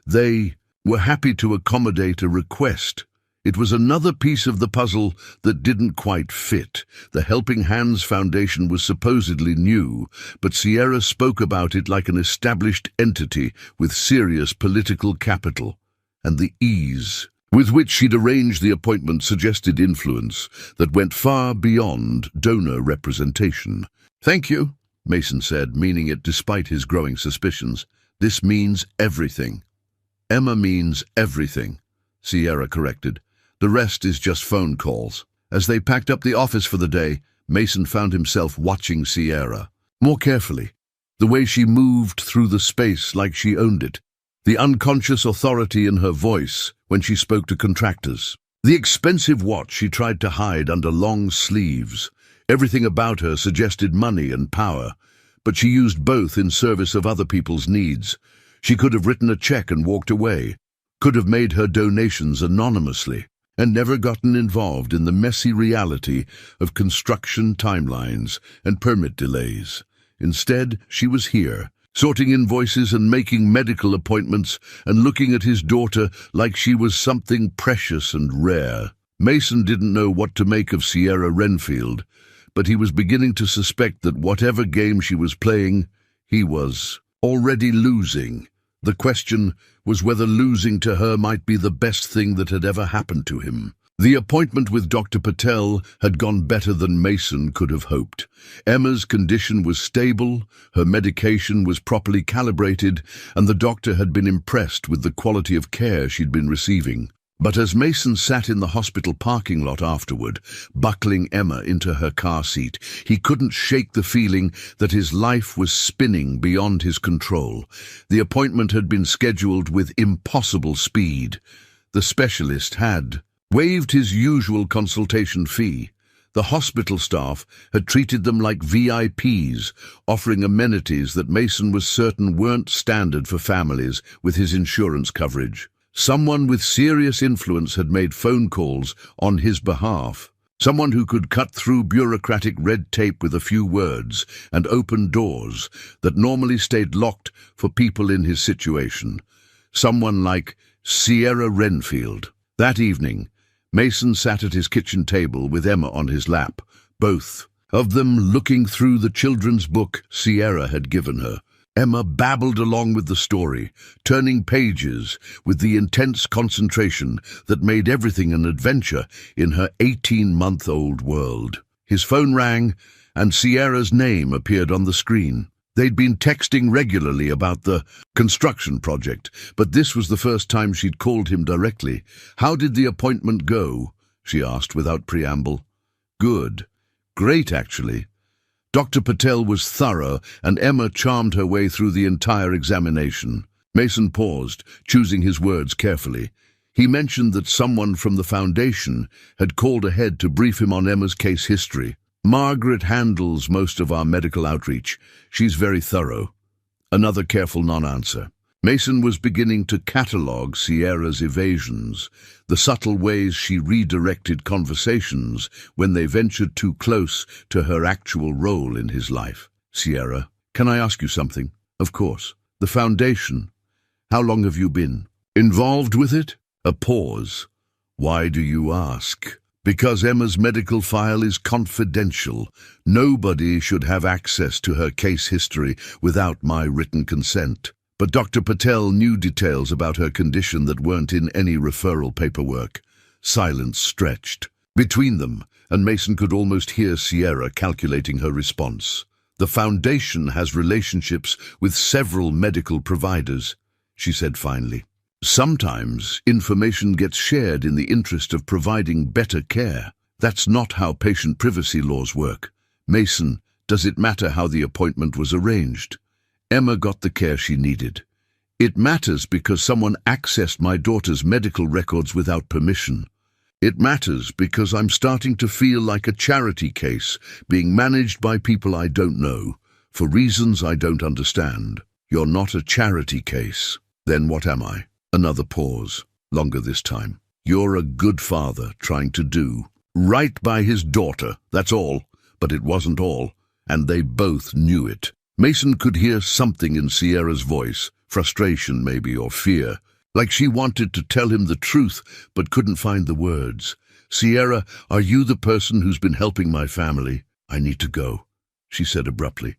They were happy to accommodate a request. It was another piece of the puzzle that didn't quite fit. The Helping Hands Foundation was supposedly new, but Sierra spoke about it like an established entity with serious political capital. And the ease with which she'd arranged the appointment suggested influence that went far beyond donor representation. "Thank you," Mason said, meaning it despite his growing suspicions. "This means everything." "Emma means everything," Sierra corrected. "The rest is just phone calls." As they packed up the office for the day, Mason found himself watching Sierra more carefully. The way she moved through the space like she owned it. The unconscious authority in her voice when she spoke to contractors. The expensive watch she tried to hide under long sleeves. Everything about her suggested money and power, but she used both in service of other people's needs. She could have written a check and walked away, could have made her donations anonymously, and never gotten involved in the messy reality of construction timelines and permit delays. Instead, she was here, sorting invoices and making medical appointments and looking at his daughter like she was something precious and rare. Mason didn't know what to make of Sierra Renfield, but he was beginning to suspect that whatever game she was playing, he was already losing. The question was whether losing to her might be the best thing that had ever happened to him. The appointment with Dr. Patel had gone better than Mason could have hoped. Emma's condition was stable, her medication was properly calibrated, and the doctor had been impressed with the quality of care she'd been receiving. But as Mason sat in the hospital parking lot afterward, buckling Emma into her car seat, he couldn't shake the feeling that his life was spinning beyond his control. The appointment had been scheduled with impossible speed. The specialist had waived his usual consultation fee. The hospital staff had treated them like VIPs, offering amenities that Mason was certain weren't standard for families with his insurance coverage. Someone with serious influence had made phone calls on his behalf. Someone who could cut through bureaucratic red tape with a few words and open doors that normally stayed locked for people in his situation. Someone like Sierra Renfield. That evening, Mason sat at his kitchen table with Emma on his lap, both of them looking through the children's book Sierra had given her. Emma babbled along with the story, turning pages with the intense concentration that made everything an adventure in her 18-month-old world. His phone rang, and Sierra's name appeared on the screen. They'd been texting regularly about the construction project, but this was the first time she'd called him directly. "How did the appointment go?" she asked without preamble. "Good. Great, actually." Dr. Patel was thorough, and Emma charmed her way through the entire examination. Mason paused, choosing his words carefully. He mentioned that someone from the foundation had called ahead to brief him on Emma's case history. "Margaret handles most of our medical outreach. She's very thorough." Another careful non-answer. Mason was beginning to catalogue Sierra's evasions, the subtle ways she redirected conversations when they ventured too close to her actual role in his life. "Sierra, can I ask you something?" "Of course." "The foundation. How long have you been involved with it?" A pause. "Why do you ask?" "Because Emma's medical file is confidential. Nobody should have access to her case history without my written consent." But Dr. Patel knew details about her condition that weren't in any referral paperwork. Silence stretched between them, and Mason could almost hear Sierra calculating her response. "The foundation has relationships with several medical providers," she said finally. "Sometimes information gets shared in the interest of providing better care. That's not how patient privacy laws work. Mason, does it matter how the appointment was arranged?" "Emma got the care she needed." "It matters because someone accessed my daughter's medical records without permission." "It matters because I'm starting to feel like a charity case being managed by people I don't know, for reasons I don't understand." "You're not a charity case." "Then what am I?" Another pause, longer this time. "You're a good father trying to do right by his daughter, that's all." But it wasn't all, and they both knew it. Mason could hear something in Sierra's voice, frustration maybe, or fear, like she wanted to tell him the truth but couldn't find the words. "Sierra, are you the person who's been helping my family? I need to go," she said abruptly.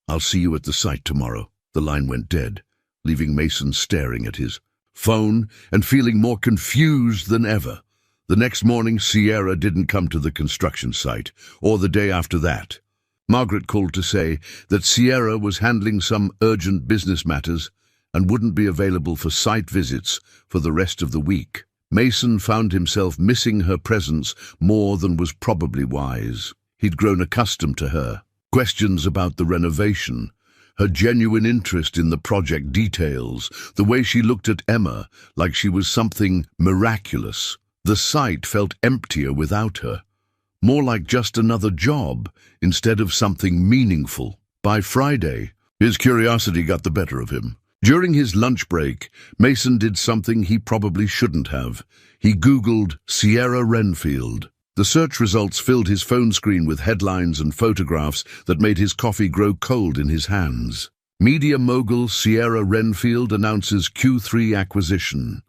"I'll see you at the site tomorrow." The line went dead, leaving Mason staring at his phone and feeling more confused than ever. The next morning, Sierra didn't come to the construction site, or the day after that. Margaret called to say that Sierra was handling some urgent business matters and wouldn't be available for site visits for the rest of the week. Mason found himself missing her presence more than was probably wise. He'd grown accustomed to her. Questions about the renovation, her genuine interest in the project details, the way she looked at Emma like she was something miraculous. The site felt emptier without her, more like just another job instead of something meaningful. By Friday, his curiosity got the better of him. During his lunch break, Mason did something he probably shouldn't have. He Googled Sierra Renfield. The search results filled his phone screen with headlines and photographs that made his coffee grow cold in his hands. Media mogul Sierra Renfield announces Q3 acquisition.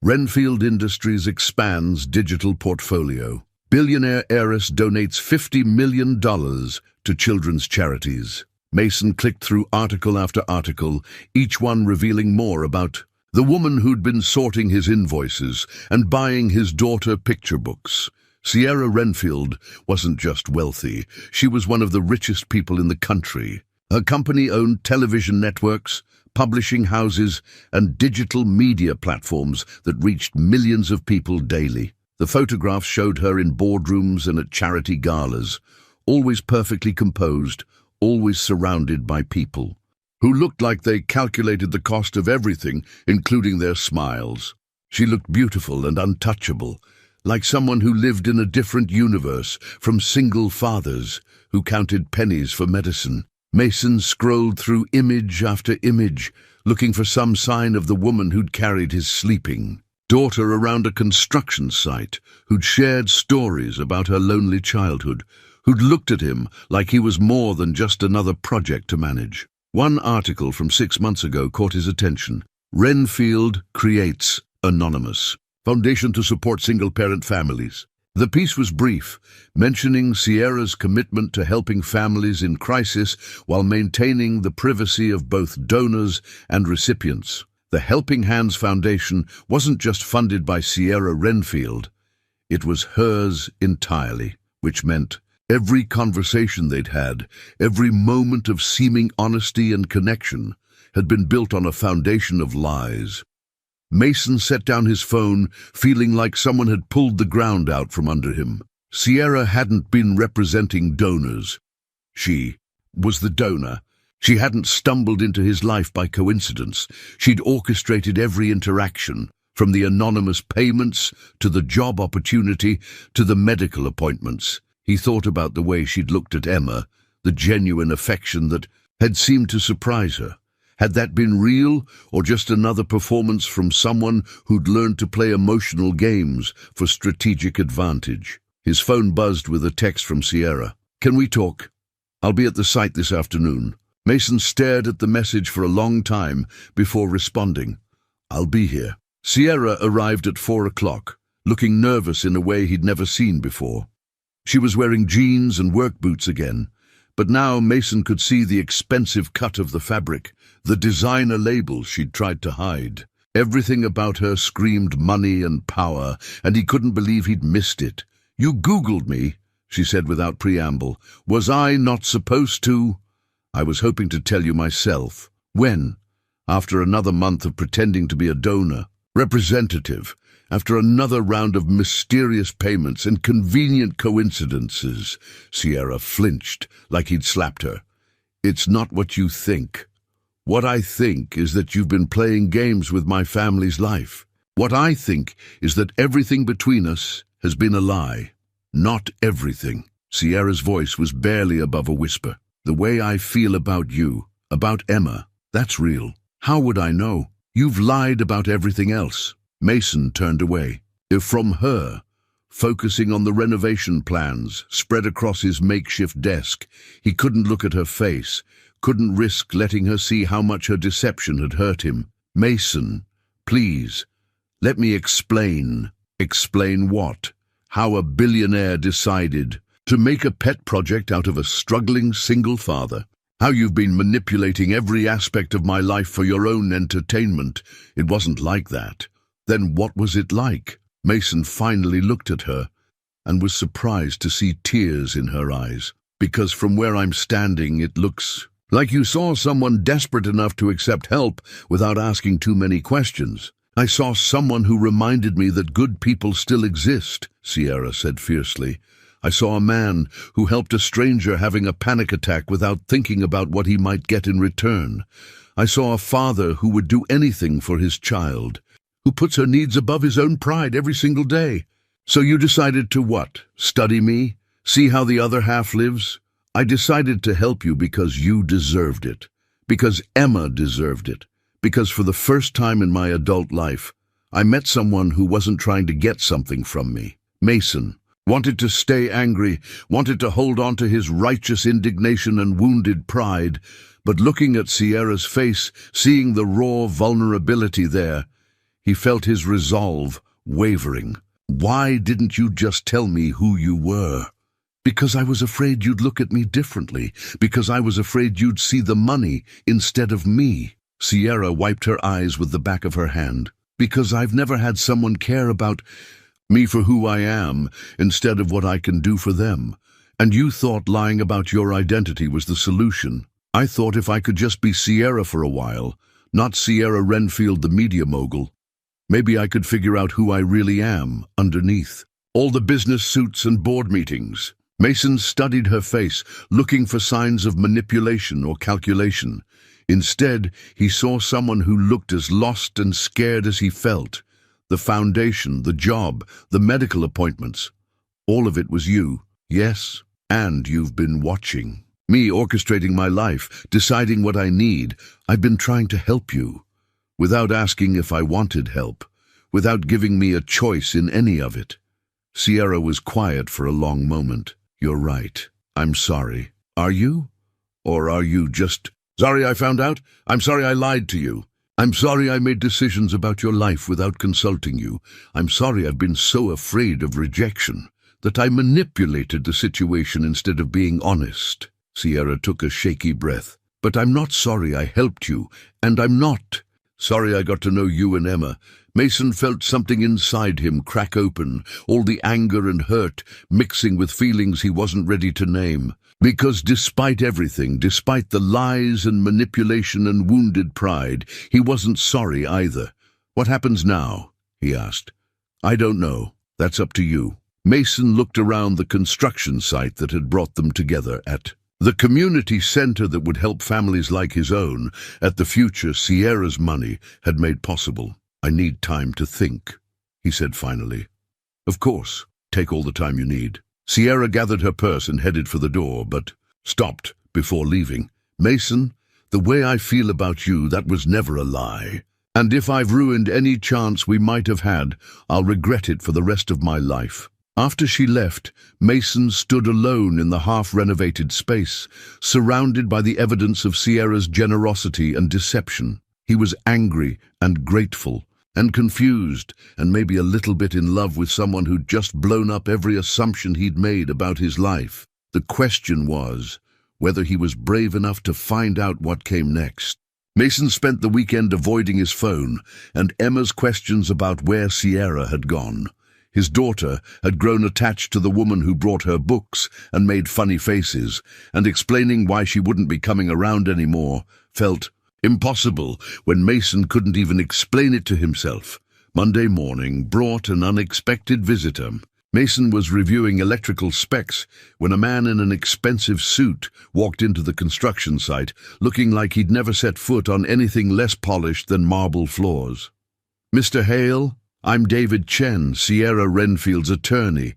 Renfield Industries expands digital portfolio. Billionaire heiress donates $50 million to children's charities. Mason clicked through article after article, each one revealing more about the woman who'd been sorting his invoices and buying his daughter picture books. Sierra Renfield wasn't just wealthy, she was one of the richest people in the country. Her company owned television networks, publishing houses, and digital media platforms that reached millions of people daily. The photographs showed her in boardrooms and at charity galas, always perfectly composed, always surrounded by people who looked like they calculated the cost of everything, including their smiles. She looked beautiful and untouchable, like someone who lived in a different universe from single fathers who counted pennies for medicine. Mason scrolled through image after image, looking for some sign of the woman who'd carried his sleeping daughter around a construction site, who'd shared stories about her lonely childhood, who'd looked at him like he was more than just another project to manage. One article from 6 months ago caught his attention. Renfield creates Anonymous, foundation to support single-parent families. The piece was brief, mentioning Sierra's commitment to helping families in crisis while maintaining the privacy of both donors and recipients. The Helping Hands Foundation wasn't just funded by Sierra Renfield, it was hers entirely, which meant every conversation they'd had, every moment of seeming honesty and connection, had been built on a foundation of lies. Mason set down his phone, feeling like someone had pulled the ground out from under him. Sierra hadn't been representing donors. She was the donor. She hadn't stumbled into his life by coincidence. She'd orchestrated every interaction, from the anonymous payments to the job opportunity to the medical appointments. He thought about the way she'd looked at Emma, the genuine affection that had seemed to surprise her. Had that been real, or just another performance from someone who'd learned to play emotional games for strategic advantage? His phone buzzed with a text from Sierra. "Can we talk? I'll be at the site this afternoon." Mason stared at the message for a long time before responding. "I'll be here." Sierra arrived at 4 o'clock, looking nervous in a way he'd never seen before. She was wearing jeans and work boots again, but now Mason could see the expensive cut of the fabric, the designer labels she'd tried to hide. Everything about her screamed money and power, and he couldn't believe he'd missed it. "You Googled me," she said without preamble. "Was I not supposed to?" "I was hoping to tell you myself." "When?" "After another month of pretending to be a donor, representative, after another round of mysterious payments and convenient coincidences." Sierra flinched like he'd slapped her. "It's not what you think. What I think is that you've been playing games with my family's life. What I think is that everything between us has been a lie." "Not everything." Sierra's voice was barely above a whisper. "The way I feel about you, about Emma, that's real. How would I know? You've lied about everything else." Mason turned away. "If from her, focusing on the renovation plans spread across his makeshift desk. He couldn't look at her face, couldn't risk letting her see how much her deception had hurt him. "Mason, please, let me explain." "Explain what?" "How a billionaire decided to make a pet project out of a struggling single father. How you've been manipulating every aspect of my life for your own entertainment. It wasn't like that." "Then what was it like?" Mason finally looked at her and was surprised to see tears in her eyes. "Because from where I'm standing, it looks like you saw someone desperate enough to accept help without asking too many questions." "I saw someone who reminded me that good people still exist," Sierra said fiercely. "I saw a man who helped a stranger having a panic attack without thinking about what he might get in return. I saw a father who would do anything for his child, who puts her needs above his own pride every single day. So you decided to what? Study me? See how the other half lives? I decided to help you because you deserved it. Because Emma deserved it. Because for the first time in my adult life, I met someone who wasn't trying to get something from me. Mason wanted to stay angry, wanted to hold on to his righteous indignation and wounded pride, but looking at Sierra's face, seeing the raw vulnerability there, he felt his resolve wavering. "Why didn't you just tell me who you were?" "Because I was afraid you'd look at me differently. Because I was afraid you'd see the money instead of me." Sierra wiped her eyes with the back of her hand. "Because I've never had someone care about me for who I am instead of what I can do for them. And you thought lying about your identity was the solution. I thought if I could just be Sierra for a while, not Sierra Renfield the media mogul, maybe I could figure out who I really am underneath." All the business suits and board meetings. Mason studied her face, looking for signs of manipulation or calculation. Instead, he saw someone who looked as lost and scared as he felt. The foundation, the job, the medical appointments. All of it was you. Yes, and you've been watching. Me orchestrating my life, deciding what I need. I've been trying to help you, without asking if I wanted help, without giving me a choice in any of it. Sierra was quiet for a long moment. "You're right. I'm sorry." "Are you? Or are you just, sorry I found out? I'm sorry I lied to you. I'm sorry I made decisions about your life without consulting you. I'm sorry I've been so afraid of rejection that I manipulated the situation instead of being honest." Sierra took a shaky breath. "But I'm not sorry I helped you, and I'm not sorry I got to know you and Emma." Mason felt something inside him crack open, all the anger and hurt mixing with feelings he wasn't ready to name. Because despite everything, despite the lies and manipulation and wounded pride, he wasn't sorry either. "What happens now?" he asked. "I don't know. That's up to you." Mason looked around the construction site that had brought them together at the community center that would help families like his own, at the future Sierra's money had made possible. "I need time to think," he said finally. "Of course, take all the time you need." Sierra gathered her purse and headed for the door, but stopped before leaving. "Mason, the way I feel about you, that was never a lie. And if I've ruined any chance we might have had, I'll regret it for the rest of my life." After she left, Mason stood alone in the half-renovated space, surrounded by the evidence of Sierra's generosity and deception. He was angry and grateful, and confused, and maybe a little bit in love with someone who'd just blown up every assumption he'd made about his life. The question was whether he was brave enough to find out what came next. Mason spent the weekend avoiding his phone and Emma's questions about where Sierra had gone. His daughter had grown attached to the woman who brought her books and made funny faces, and explaining why she wouldn't be coming around anymore felt impossible when Mason couldn't even explain it to himself. Monday morning brought an unexpected visitor. Mason was reviewing electrical specs when a man in an expensive suit walked into the construction site, looking like he'd never set foot on anything less polished than marble floors. "Mr. Hale, I'm David Chen, Sierra Renfield's attorney.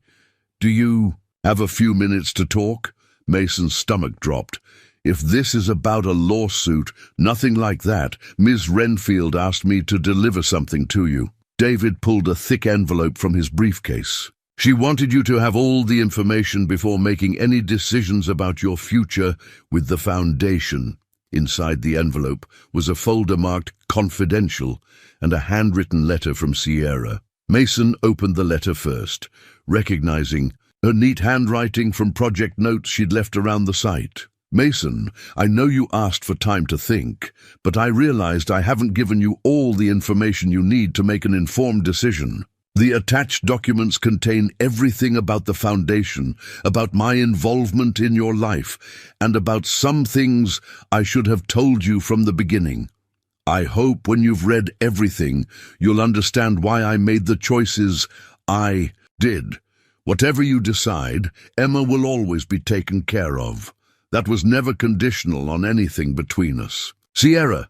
Do you have a few minutes to talk?" Mason's stomach dropped. "If this is about a lawsuit, nothing like that. Ms. Renfield asked me to deliver something to you." David pulled a thick envelope from his briefcase. She wanted you to have all the information before making any decisions about your future with the foundation. Inside the envelope was a folder marked confidential and a handwritten letter from Sierra. Mason opened the letter first, recognizing her neat handwriting from project notes she'd left around the site. Mason, I know you asked for time to think, but I realized I haven't given you all the information you need to make an informed decision. The attached documents contain everything about the foundation, about my involvement in your life, and about some things I should have told you from the beginning. I hope when you've read everything, you'll understand why I made the choices I did. Whatever you decide, Emma will always be taken care of. That was never conditional on anything between us. Sierra.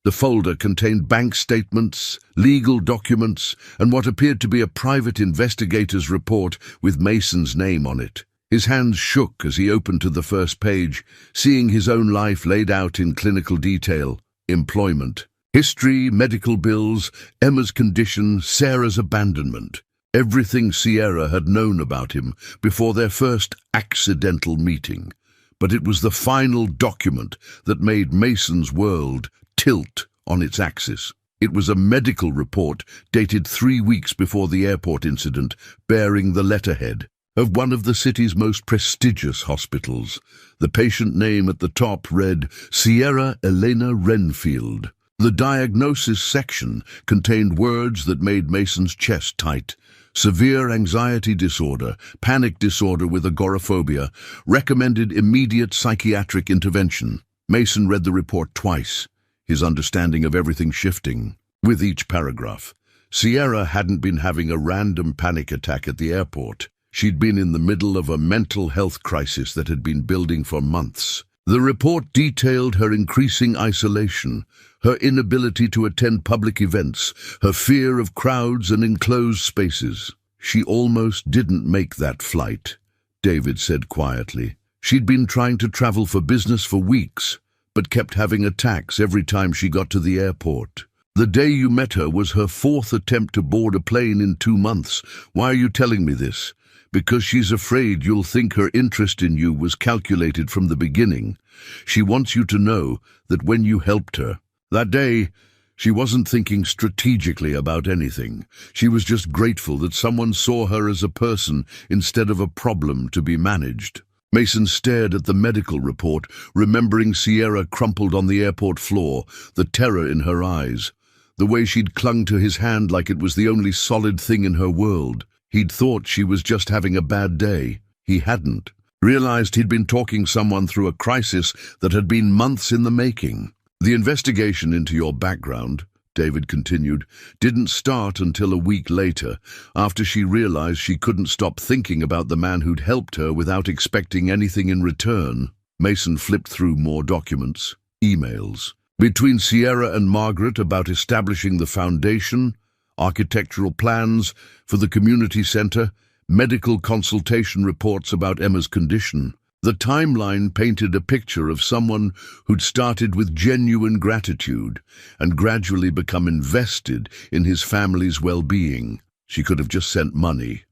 The folder contained bank statements, legal documents, and what appeared to be a private investigator's report with Mason's name on it. His hands shook as he opened to the first page, seeing his own life laid out in clinical detail. Employment, history, medical bills, Emma's condition, Sarah's abandonment. Everything Sierra had known about him before their first accidental meeting. But it was the final document that made Mason's world tilt on its axis. It was a medical report dated 3 weeks before the airport incident, bearing the letterhead of one of the city's most prestigious hospitals. The patient name at the top read Sierra Elena Renfield. The diagnosis section contained words that made Mason's chest tight. Severe anxiety disorder, panic disorder with agoraphobia, recommended immediate psychiatric intervention. Mason read the report twice, his understanding of everything shifting with each paragraph. Sierra hadn't been having a random panic attack at the airport. She'd been in the middle of a mental health crisis that had been building for months. The report detailed her increasing isolation, her inability to attend public events, her fear of crowds and enclosed spaces. She almost didn't make that flight, David said quietly. She'd been trying to travel for business for weeks, but kept having attacks every time she got to the airport. The day you met her was her 4th attempt to board a plane in 2 months. Why are you telling me this? Because she's afraid you'll think her interest in you was calculated from the beginning. She wants you to know that when you helped her that day, she wasn't thinking strategically about anything. She was just grateful that someone saw her as a person instead of a problem to be managed. Mason stared at the medical report, remembering Sierra crumpled on the airport floor, the terror in her eyes, the way she'd clung to his hand like it was the only solid thing in her world. He'd thought she was just having a bad day. He hadn't. Realized he'd been talking someone through a crisis that had been months in the making. The investigation into your background, David continued, didn't start until a week later, after she realized she couldn't stop thinking about the man who'd helped her without expecting anything in return. Mason flipped through more documents, emails, between Sierra and Margaret about establishing the foundation, architectural plans for the community center, medical consultation reports about Emma's condition. The timeline painted a picture of someone who'd started with genuine gratitude and gradually become invested in his family's well-being. She could have just sent money,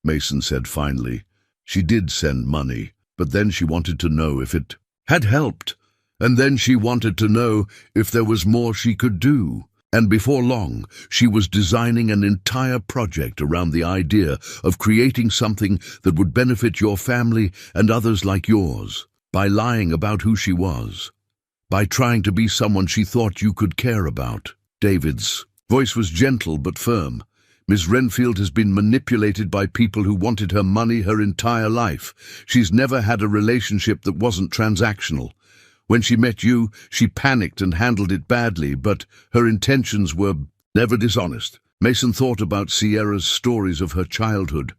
Mason said finally. She did send money, but then she wanted to know if it had helped, and then she wanted to know if there was more she could do. And before long, she was designing an entire project around the idea of creating something that would benefit your family and others like yours, by lying about who she was, by trying to be someone she thought you could care about. David's voice was gentle but firm. Miss Renfield has been manipulated by people who wanted her money her entire life. She's never had a relationship that wasn't transactional. When she met you, she panicked and handled it badly, but her intentions were never dishonest. Mason thought about Sierra's stories of her childhood,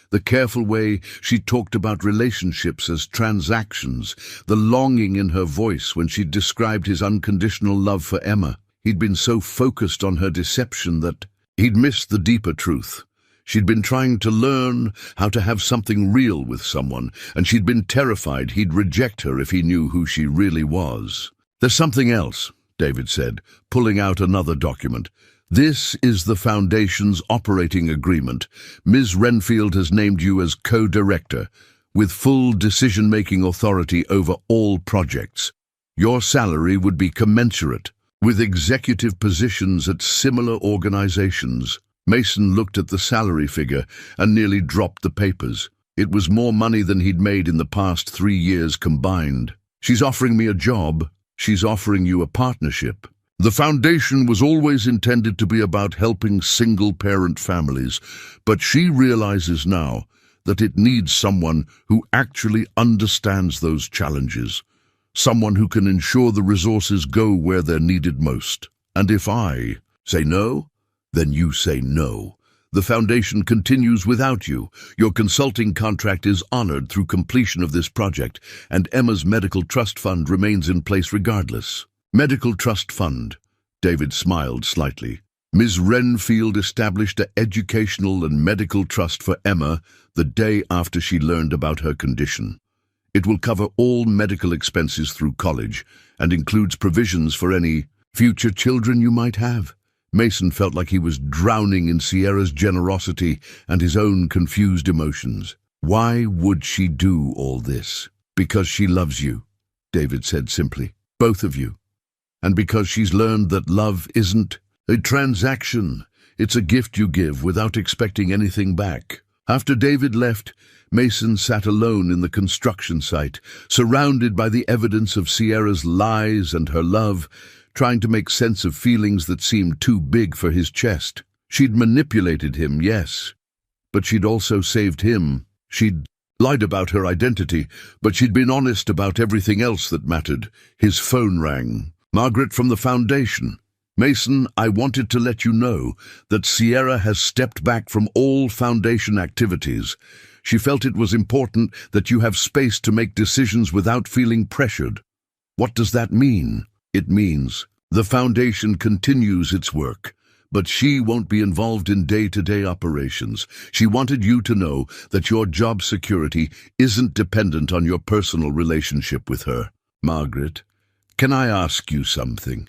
the careful way she talked about relationships as transactions, the longing in her voice when she described his unconditional love for Emma. He'd been so focused on her deception that he'd missed the deeper truth. She'd been trying to learn how to have something real with someone, and she'd been terrified he'd reject her if he knew who she really was. There's something else, David said, pulling out another document. This is the Foundation's operating agreement. Ms. Renfield has named you as co-director, with full decision-making authority over all projects. Your salary would be commensurate with executive positions at similar organizations. Mason looked at the salary figure and nearly dropped the papers. It was more money than he'd made in the past 3 years combined. She's offering me a job. She's offering you a partnership. The Foundation was always intended to be about helping single-parent families, but she realizes now that it needs someone who actually understands those challenges, someone who can ensure the resources go where they're needed most. And if I say no, then you say no. The Foundation continues without you. Your consulting contract is honored through completion of this project, and Emma's medical trust fund remains in place regardless. Medical trust fund. David smiled slightly. Ms. Renfield established an educational and medical trust for Emma the day after she learned about her condition. It will cover all medical expenses through college and includes provisions for any future children you might have. Mason felt like he was drowning in Sierra's generosity and his own confused emotions. Why would she do all this? Because she loves you, David said simply. Both of you. And because she's learned that love isn't a transaction. It's a gift you give without expecting anything back. After David left, Mason sat alone in the construction site, surrounded by the evidence of Sierra's lies and her love, trying to make sense of feelings that seemed too big for his chest. She'd manipulated him, yes, but she'd also saved him. She'd lied about her identity, but she'd been honest about everything else that mattered. His phone rang. Margaret from the Foundation. Mason, I wanted to let you know that Sierra has stepped back from all Foundation activities. She felt it was important that you have space to make decisions without feeling pressured. What does that mean? It means the Foundation continues its work, but she won't be involved in day-to-day operations. She wanted you to know that your job security isn't dependent on your personal relationship with her. Margaret, can I ask you something?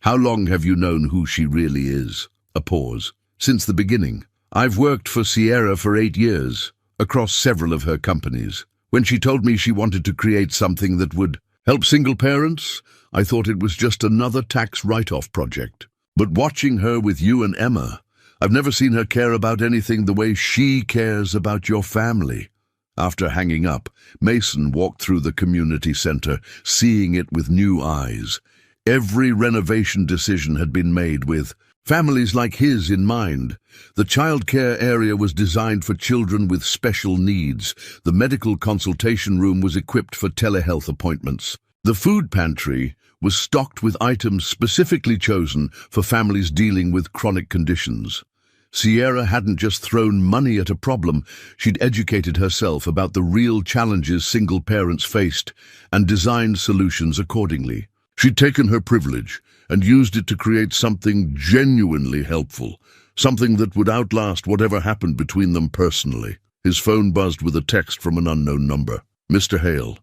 How long have you known who she really is? A pause. Since the beginning. I've worked for Sierra for 8 years, across several of her companies. When she told me she wanted to create something that would help single parents, I thought it was just another tax write-off project. But watching her with you and Emma, I've never seen her care about anything the way she cares about your family. After hanging up, Mason walked through the community center, seeing it with new eyes. Every renovation decision had been made with families like his in mind. The childcare area was designed for children with special needs. The medical consultation room was equipped for telehealth appointments. The food pantry was stocked with items specifically chosen for families dealing with chronic conditions. Sierra hadn't just thrown money at a problem, she'd educated herself about the real challenges single parents faced and designed solutions accordingly. She'd taken her privilege and used it to create something genuinely helpful, something that would outlast whatever happened between them personally. His phone buzzed with a text from an unknown number. Mr. Hale,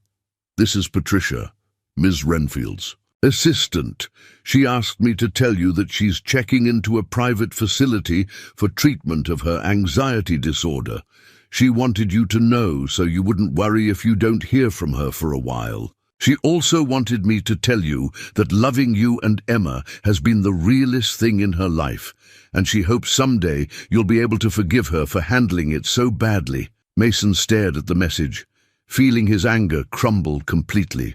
this is Patricia, Ms. Renfield's assistant. She asked me to tell you that she's checking into a private facility for treatment of her anxiety disorder. She wanted you to know so you wouldn't worry if you don't hear from her for a while. She also wanted me to tell you that loving you and Emma has been the realest thing in her life, and she hopes someday you'll be able to forgive her for handling it so badly. Mason stared at the message, feeling his anger crumble completely.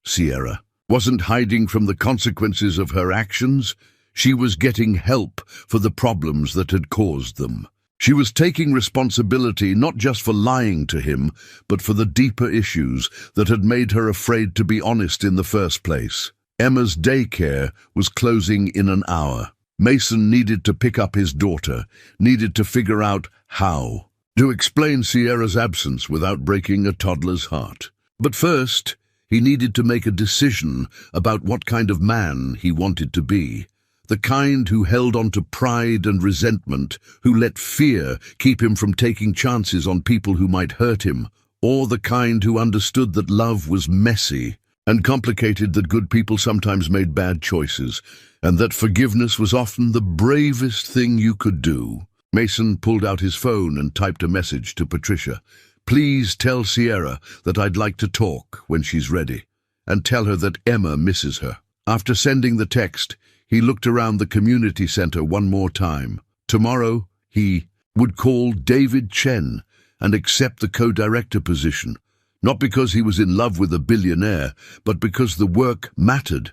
Sierra wasn't hiding from the consequences of her actions. She was getting help for the problems that had caused them. She was taking responsibility not just for lying to him, but for the deeper issues that had made her afraid to be honest in the first place. Emma's daycare was closing in an hour. Mason needed to pick up his daughter, needed to figure out how to explain Sierra's absence without breaking a toddler's heart. But first, he needed to make a decision about what kind of man he wanted to be. The kind who held on to pride and resentment, who let fear keep him from taking chances on people who might hurt him, or the kind who understood that love was messy, and complicated that good people sometimes made bad choices, and that forgiveness was often the bravest thing you could do. Mason pulled out his phone and typed a message to Patricia. "Please tell Sierra that I'd like to talk when she's ready, and tell her that Emma misses her." After sending the text, he looked around the community center one more time. Tomorrow, he would call David Chen and accept the co-director position, not because he was in love with a billionaire, but because the work mattered,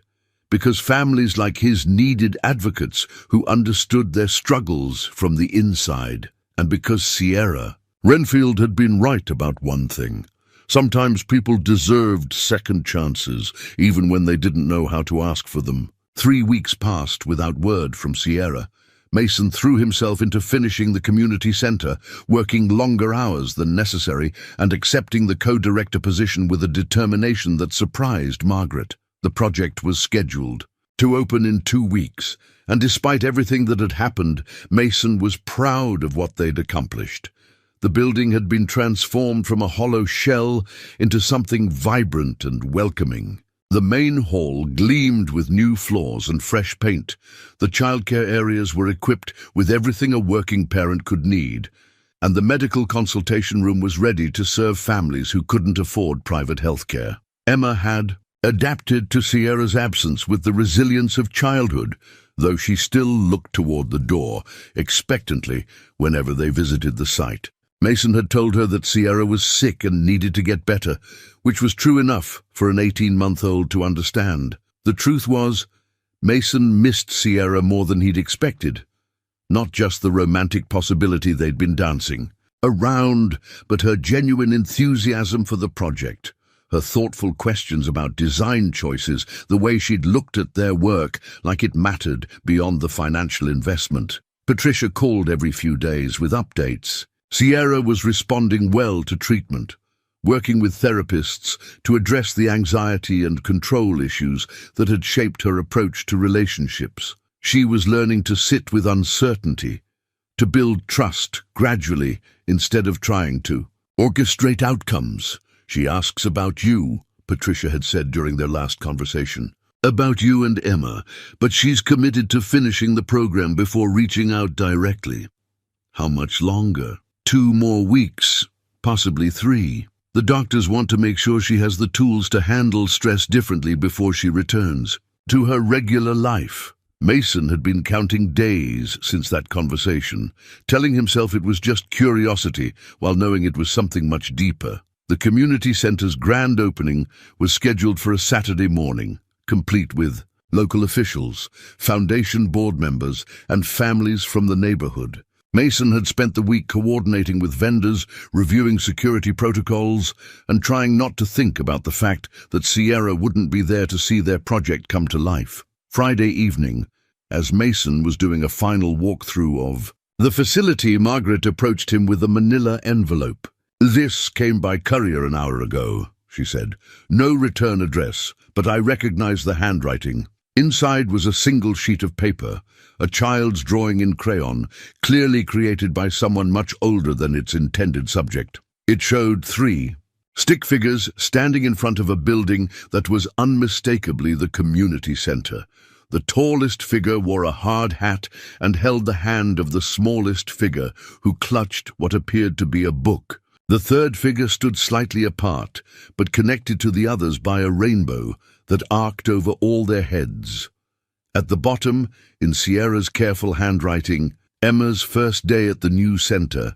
because families like his needed advocates who understood their struggles from the inside, and because Sierra. Renfield had been right about one thing. Sometimes people deserved second chances, even when they didn't know how to ask for them. 3 weeks passed without word from Sierra. Mason threw himself into finishing the community center, working longer hours than necessary and accepting the co-director position with a determination that surprised Margaret. The project was scheduled to open in 2 weeks, and despite everything that had happened, Mason was proud of what they'd accomplished. The building had been transformed from a hollow shell into something vibrant and welcoming. The main hall gleamed with new floors and fresh paint. The childcare areas were equipped with everything a working parent could need, and the medical consultation room was ready to serve families who couldn't afford private health care. Emma had adapted to Sierra's absence with the resilience of childhood, though she still looked toward the door, expectantly, whenever they visited the site. Mason had told her that Sierra was sick and needed to get better, which was true enough for an 18-month-old to understand. The truth was, Mason missed Sierra more than he'd expected. Not just the romantic possibility they'd been dancing around, but her genuine enthusiasm for the project, her thoughtful questions about design choices, the way she'd looked at their work like it mattered beyond the financial investment. Patricia called every few days with updates. Sierra was responding well to treatment, working with therapists to address the anxiety and control issues that had shaped her approach to relationships. She was learning to sit with uncertainty, to build trust gradually instead of trying to orchestrate outcomes. "She asks about you," Patricia had said during their last conversation. "About you and Emma, but she's committed to finishing the program before reaching out directly." How much longer? 2 more weeks, possibly 3. The doctors want to make sure she has the tools to handle stress differently before she returns to her regular life. Mason had been counting days since that conversation, telling himself it was just curiosity while knowing it was something much deeper. The community center's grand opening was scheduled for a Saturday morning, complete with local officials, foundation board members, and families from the neighborhood. Mason had spent the week coordinating with vendors, reviewing security protocols, and trying not to think about the fact that Sierra wouldn't be there to see their project come to life. Friday evening, as Mason was doing a final walkthrough of the facility, Margaret approached him with a manila envelope. "This came by courier an hour ago," she said. "No return address, but I recognize the handwriting." Inside was a single sheet of paper, a child's drawing in crayon, clearly created by someone much older than its intended subject. It showed 3 stick figures standing in front of a building that was unmistakably the community center. The tallest figure wore a hard hat and held the hand of the smallest figure, who clutched what appeared to be a book. The third figure stood slightly apart, but connected to the others by a rainbow that arced over all their heads. At the bottom, in Sierra's careful handwriting, Emma's first day at the new center,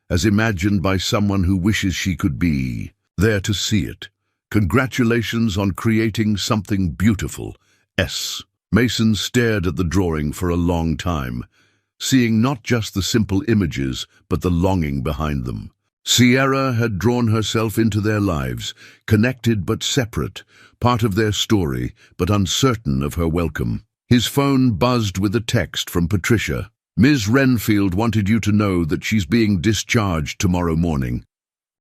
as imagined by someone who wishes she could be there to see it. "Congratulations on creating something beautiful, S." Mason stared at the drawing for a long time, seeing not just the simple images, but the longing behind them. Sierra had drawn herself into their lives, connected but separate, part of their story, but uncertain of her welcome. His phone buzzed with a text from Patricia. "Ms. Renfield wanted you to know that she's being discharged tomorrow morning.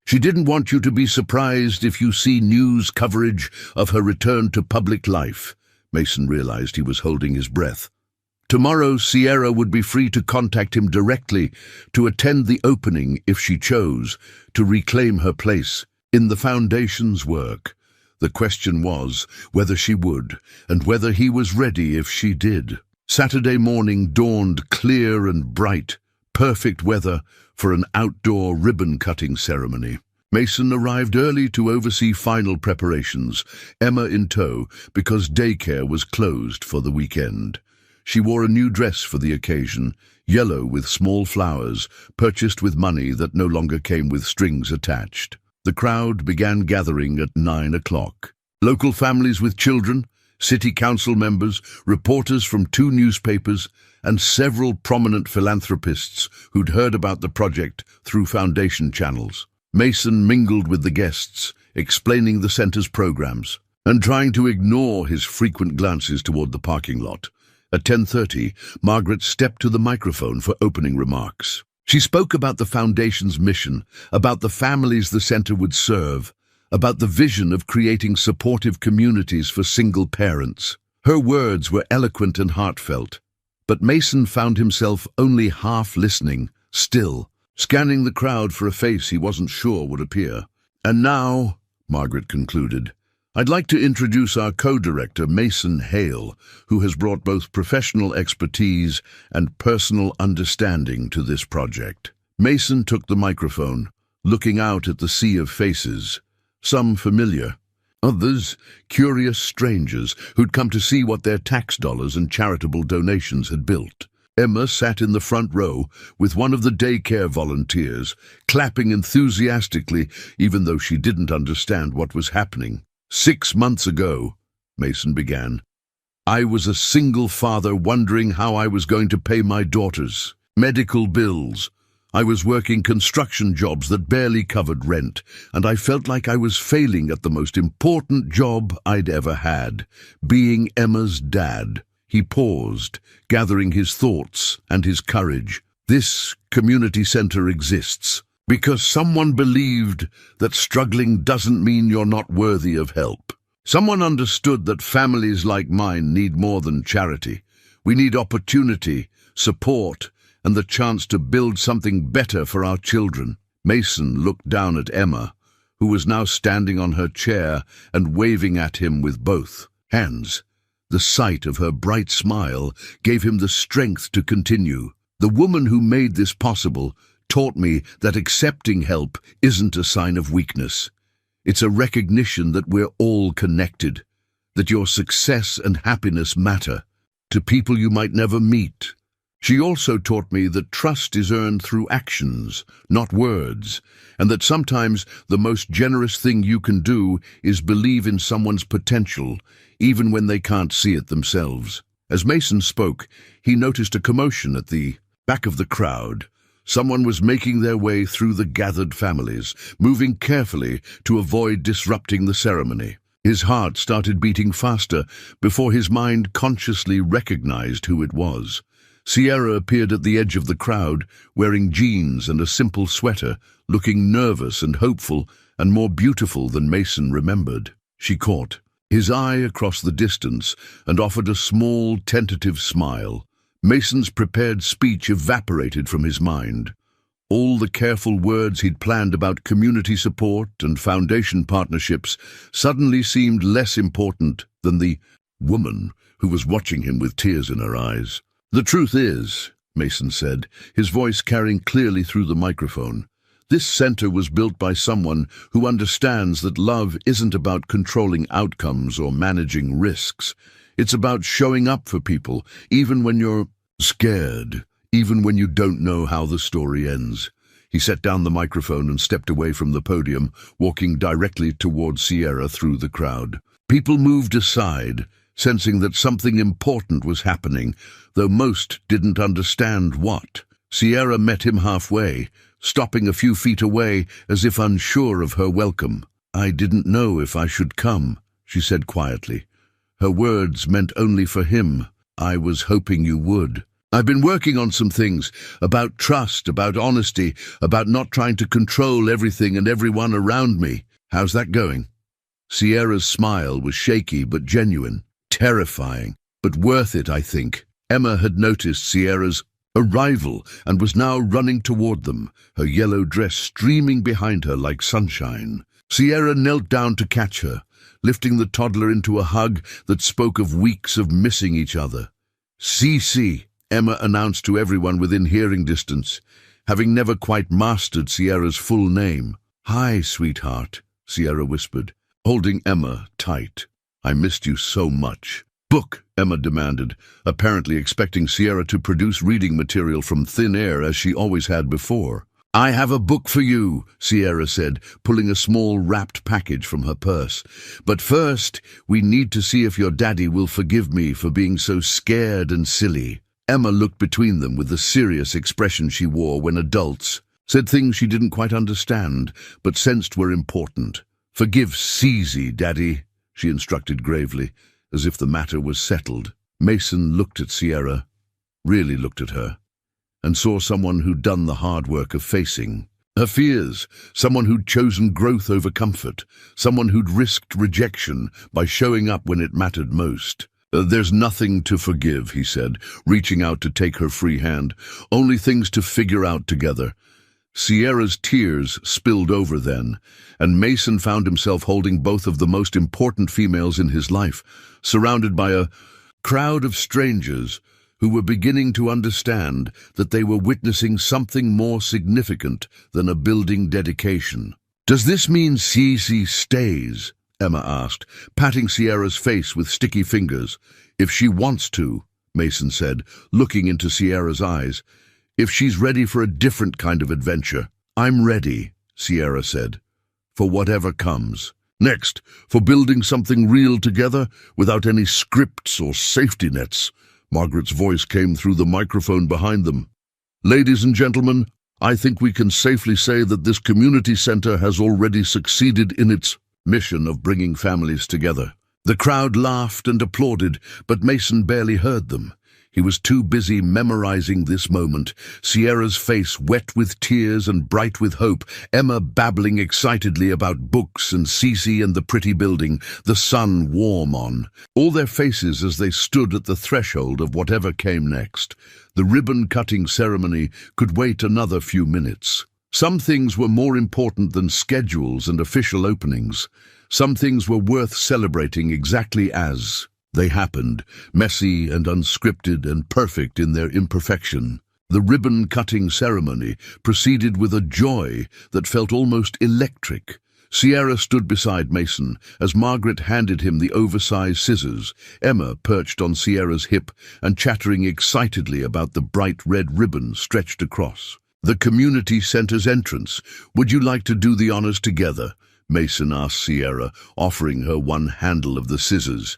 She didn't want you to be surprised if you see news coverage of her return to public life." Mason realized he was holding his breath. Tomorrow, Sierra would be free to contact him directly, to attend the opening if she chose, to reclaim her place in the Foundation's work. The question was whether she would, and whether he was ready if she did. Saturday morning dawned clear and bright, perfect weather for an outdoor ribbon-cutting ceremony. Mason arrived early to oversee final preparations, Emma in tow, because daycare was closed for the weekend. She wore a new dress for the occasion, yellow with small flowers, purchased with money that no longer came with strings attached. The crowd began gathering at 9 o'clock. Local families with children, city council members, reporters from 2 newspapers, and several prominent philanthropists who'd heard about the project through foundation channels. Mason mingled with the guests, explaining the center's programs, and trying to ignore his frequent glances toward the parking lot. At 10:30, Margaret stepped to the microphone for opening remarks. She spoke about the foundation's mission, about the families the center would serve, about the vision of creating supportive communities for single parents. Her words were eloquent and heartfelt, but Mason found himself only half listening, still, scanning the crowd for a face he wasn't sure would appear. "And now," Margaret concluded, "I'd like to introduce our co-director, Mason Hale, who has brought both professional expertise and personal understanding to this project." Mason took the microphone, looking out at the sea of faces, some familiar, others curious strangers who'd come to see what their tax dollars and charitable donations had built. Emma sat in the front row with one of the daycare volunteers, clapping enthusiastically even though she didn't understand what was happening. "6 months ago," Mason began, "I was a single father wondering how I was going to pay my daughters' medical bills. I was working construction jobs that barely covered rent, and I felt like I was failing at the most important job I'd ever had, being Emma's dad." He paused, gathering his thoughts and his courage. "This community center exists because someone believed that struggling doesn't mean you're not worthy of help. Someone understood that families like mine need more than charity. We need opportunity, support, and the chance to build something better for our children." Mason looked down at Emma, who was now standing on her chair and waving at him with both hands. The sight of her bright smile gave him the strength to continue. "The woman who made this possible taught me that accepting help isn't a sign of weakness. It's a recognition that we're all connected, that your success and happiness matter to people you might never meet. She also taught me that trust is earned through actions, not words, and that sometimes the most generous thing you can do is believe in someone's potential, even when they can't see it themselves." As Mason spoke, he noticed a commotion at the back of the crowd. Someone was making their way through the gathered families, moving carefully to avoid disrupting the ceremony. His heart started beating faster before his mind consciously recognized who it was. Sierra appeared at the edge of the crowd, wearing jeans and a simple sweater, looking nervous and hopeful, and more beautiful than Mason remembered. She caught his eye across the distance and offered a small, tentative smile. Mason's prepared speech evaporated from his mind. All the careful words he'd planned about community support and foundation partnerships suddenly seemed less important than the woman who was watching him with tears in her eyes. "The truth is," Mason said, his voice carrying clearly through the microphone, "this center was built by someone who understands that love isn't about controlling outcomes or managing risks. It's about showing up for people, even when you're scared, even when you don't know how the story ends." He set down the microphone and stepped away from the podium, walking directly toward Sierra through the crowd. People moved aside, sensing that something important was happening, though most didn't understand what. Sierra met him halfway, stopping a few feet away as if unsure of her welcome. "I didn't know if I should come," she said quietly. Her words meant only for him. "I was hoping you would. I've been working on some things, about trust, about honesty, about not trying to control everything and everyone around me. How's that going?" Sierra's smile was shaky but genuine. "Terrifying, but worth it, I think." Emma had noticed Sierra's arrival and was now running toward them, her yellow dress streaming behind her like sunshine. Sierra knelt down to catch her, lifting the toddler into a hug that spoke of weeks of missing each other. "Cece," Emma announced to everyone within hearing distance, having never quite mastered Sierra's full name. "Hi, sweetheart," Sierra whispered, holding Emma tight. "I missed you so much." "Book," Emma demanded, apparently expecting Sierra to produce reading material from thin air as she always had before. "I have a book for you," Sierra said, pulling a small wrapped package from her purse. "But first, we need to see if your daddy will forgive me for being so scared and silly." Emma looked between them with the serious expression she wore when adults said things she didn't quite understand, but sensed were important. "Forgive Cece, Daddy," she instructed gravely, as if the matter was settled. Mason looked at Sierra, really looked at her, and saw someone who'd done the hard work of facing her fears, someone who'd chosen growth over comfort, someone who'd risked rejection by showing up when it mattered most. "There's nothing to forgive," he said, reaching out to take her free hand. "Only things to figure out together." Sierra's tears spilled over then, and Mason found himself holding both of the most important females in his life, surrounded by a crowd of strangers who were beginning to understand that they were witnessing something more significant than a building dedication. "Does this mean Cece stays?" Emma asked, patting Sierra's face with sticky fingers. "If she wants to," Mason said, looking into Sierra's eyes. "If she's ready for a different kind of adventure." "I'm ready," Sierra said, "for whatever comes. Next, for building something real together without any scripts or safety nets." Margaret's voice came through the microphone behind them. "Ladies and gentlemen, I think we can safely say that this community center has already succeeded in its mission of bringing families together." The crowd laughed and applauded, but Mason barely heard them. He was too busy memorizing this moment, Sierra's face wet with tears and bright with hope, Emma babbling excitedly about books and Cece and the pretty building, the sun warm on. All their faces as they stood at the threshold of whatever came next. The ribbon-cutting ceremony could wait another few minutes. Some things were more important than schedules and official openings. Some things were worth celebrating exactly as they happened, messy and unscripted and perfect in their imperfection. The ribbon-cutting ceremony proceeded with a joy that felt almost electric. Sierra stood beside Mason as Margaret handed him the oversized scissors, Emma perched on Sierra's hip and chattering excitedly about the bright red ribbon stretched across. "The community center's entrance. Would you like to do the honors together?" Mason asked Sierra, offering her one handle of the scissors.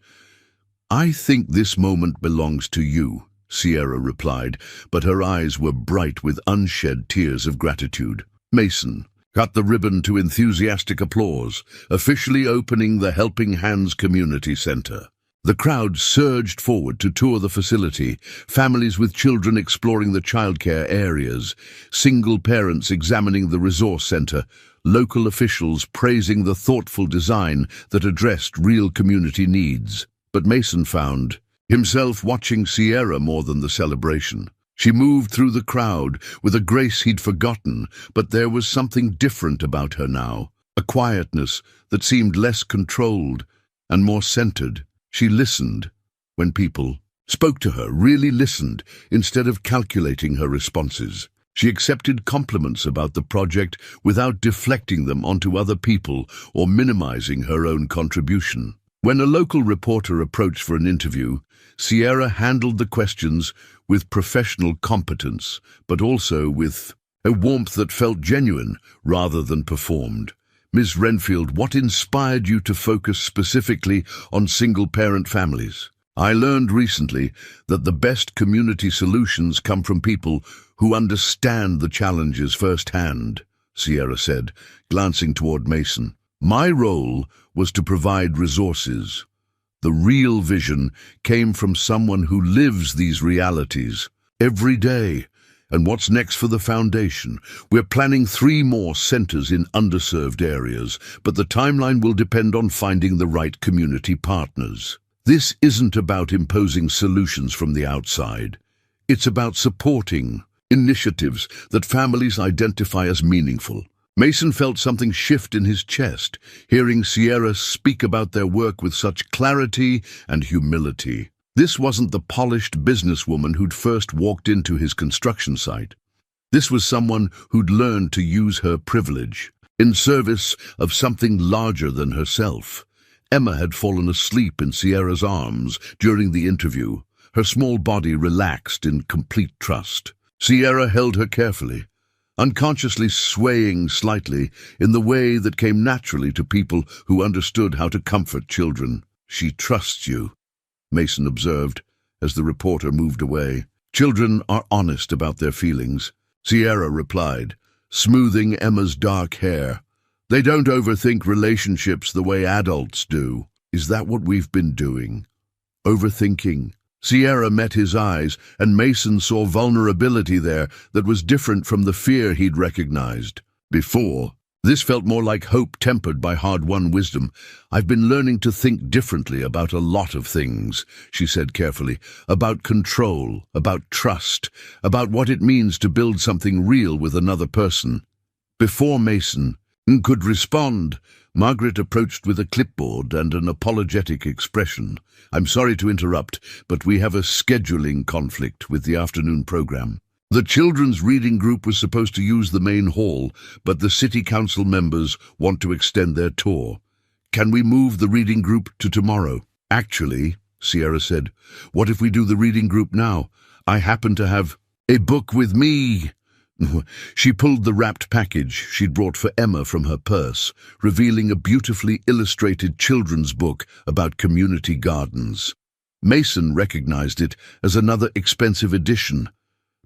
"I think this moment belongs to you," Sierra replied, but her eyes were bright with unshed tears of gratitude. Mason cut the ribbon to enthusiastic applause, officially opening the Helping Hands Community Center. The crowd surged forward to tour the facility, families with children exploring the childcare areas, single parents examining the resource center, local officials praising the thoughtful design that addressed real community needs. But Mason found himself watching Sierra more than the celebration. She moved through the crowd with a grace he'd forgotten, but there was something different about her now, a quietness that seemed less controlled and more centered. She listened when people spoke to her, really listened, instead of calculating her responses. She accepted compliments about the project without deflecting them onto other people or minimizing her own contribution. When a local reporter approached for an interview, Sierra handled the questions with professional competence, but also with a warmth that felt genuine rather than performed. "Ms. Renfield, what inspired you to focus specifically on single-parent families?" "I learned recently that the best community solutions come from people who understand the challenges firsthand," Sierra said, glancing toward Mason. "My role was to provide resources. The real vision came from someone who lives these realities every day. And what's next for the foundation? We're planning 3 more centers in underserved areas, but the timeline will depend on finding the right community partners. This isn't about imposing solutions from the outside. It's about supporting initiatives that families identify as meaningful." Mason felt something shift in his chest, hearing Sierra speak about their work with such clarity and humility. This wasn't the polished businesswoman who'd first walked into his construction site. This was someone who'd learned to use her privilege in service of something larger than herself. Emma had fallen asleep in Sierra's arms during the interview, her small body relaxed in complete trust. Sierra held her carefully, unconsciously swaying slightly in the way that came naturally to people who understood how to comfort children. "She trusts you," Mason observed as the reporter moved away. "Children are honest about their feelings," Sierra replied, smoothing Emma's dark hair. "They don't overthink relationships the way adults do." "Is that what we've been doing? Overthinking?" Sierra met his eyes, and Mason saw vulnerability there that was different from the fear he'd recognized before. This felt more like hope tempered by hard-won wisdom. "I've been learning to think differently about a lot of things," she said carefully. "About control, about trust, about what it means to build something real with another person." Before Mason could respond, Margaret approached with a clipboard and an apologetic expression. "I'm sorry to interrupt, but we have a scheduling conflict with the afternoon program. The children's reading group was supposed to use the main hall, but the city council members want to extend their tour. Can we move the reading group to tomorrow?" "Actually," Sierra said, "what if we do the reading group now? I happen to have a book with me." She pulled the wrapped package she'd brought for Emma from her purse, revealing a beautifully illustrated children's book about community gardens. Mason recognized it as another expensive edition,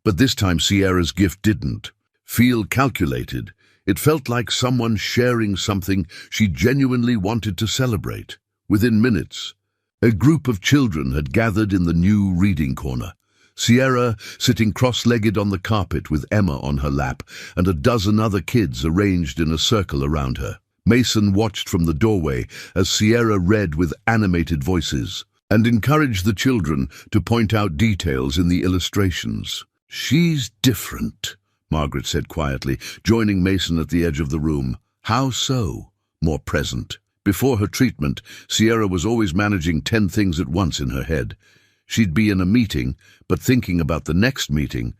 but this time Sierra's gift didn't feel calculated. It felt like someone sharing something she genuinely wanted to celebrate. Within minutes, a group of children had gathered in the new reading corner. Sierra sitting cross-legged on the carpet with Emma on her lap, and a dozen other kids arranged in a circle around her. Mason watched from the doorway as Sierra read with animated voices, and encouraged the children to point out details in the illustrations. "She's different," Margaret said quietly, joining Mason at the edge of the room. "How so?" "More present." Before her treatment, Sierra was always managing 10 things at once in her head. She'd be in a meeting, but thinking about the next meeting,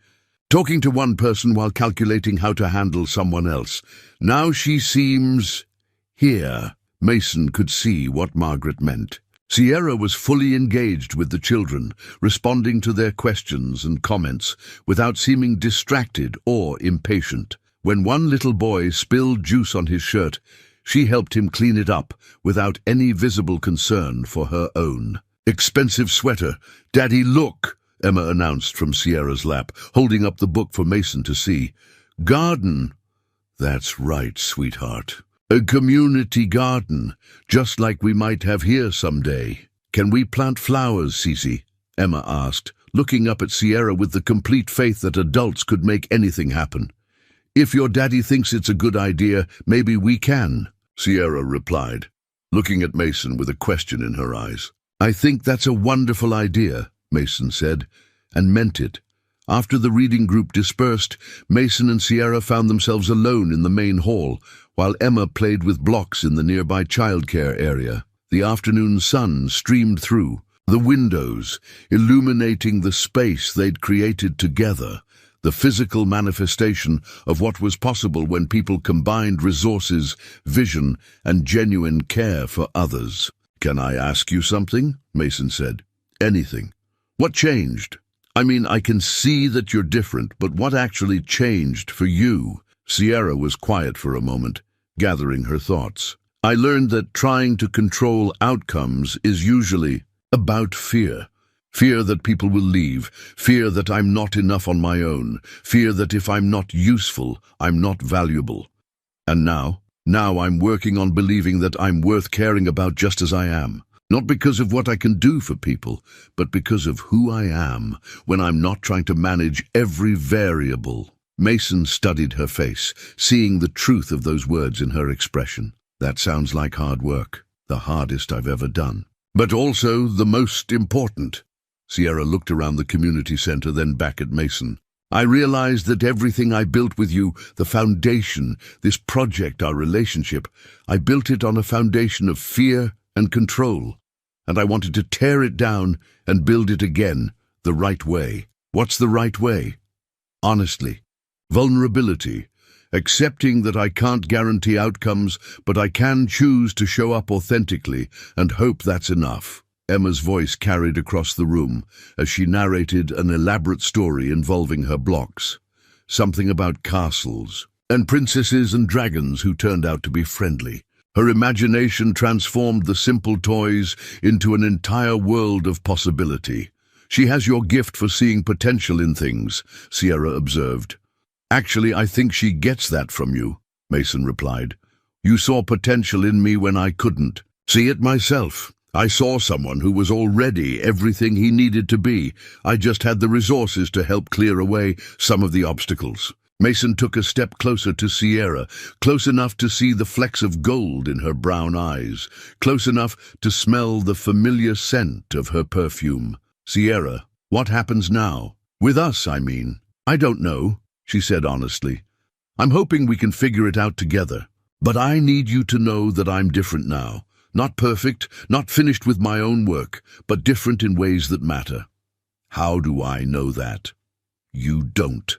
talking to one person while calculating how to handle someone else. Now she seems here. Mason could see what Margaret meant. Sierra was fully engaged with the children, responding to their questions and comments without seeming distracted or impatient. When one little boy spilled juice on his shirt, she helped him clean it up without any visible concern for her own. "Expensive sweater. Daddy, look," Emma announced from Sierra's lap, holding up the book for Mason to see. "Garden." "That's right, sweetheart. A community garden, just like we might have here someday." "Can we plant flowers, Cece?" Emma asked, looking up at Sierra with the complete faith that adults could make anything happen. "If your daddy thinks it's a good idea, maybe we can," Sierra replied, looking at Mason with a question in her eyes. "I think that's a wonderful idea," Mason said, and meant it. After the reading group dispersed, Mason and Sierra found themselves alone in the main hall, while Emma played with blocks in the nearby childcare area. The afternoon sun streamed through the windows, illuminating the space they'd created together, the physical manifestation of what was possible when people combined resources, vision, and genuine care for others. "Can I ask you something?" Mason said. "Anything." "What changed? I mean, I can see that you're different, but what actually changed for you?" Sierra was quiet for a moment, gathering her thoughts. "I learned that trying to control outcomes is usually about fear. Fear that people will leave, fear that I'm not enough on my own, fear that if I'm not useful, I'm not valuable. And now I'm working on believing that I'm worth caring about just as I am. Not because of what I can do for people, but because of who I am when I'm not trying to manage every variable." Mason studied her face, seeing the truth of those words in her expression. "That sounds like hard work, the hardest I've ever done. But also the most important." Sierra looked around the community center, then back at Mason. I realized that everything I built with you, the foundation, this project, our relationship, I built it on a foundation of fear and control. And I wanted to tear it down and build it again, the right way. What's the right way? Honestly, vulnerability, accepting that I can't guarantee outcomes, but I can choose to show up authentically and hope that's enough. Emma's voice carried across the room as she narrated an elaborate story involving her blocks. Something about castles and princesses and dragons who turned out to be friendly. Her imagination transformed the simple toys into an entire world of possibility. She has your gift for seeing potential in things, Sierra observed. Actually, I think she gets that from you, Mason replied. You saw potential in me when I couldn't. See it myself. I saw someone who was already everything he needed to be. I just had the resources to help clear away some of the obstacles. Mason took a step closer to Sierra, close enough to see the flecks of gold in her brown eyes, close enough to smell the familiar scent of her perfume. Sierra, what happens now? With us, I mean. I don't know, she said honestly. I'm hoping we can figure it out together. But I need you to know that I'm different now. Not perfect, not finished with my own work, but different in ways that matter. How do I know that? You don't.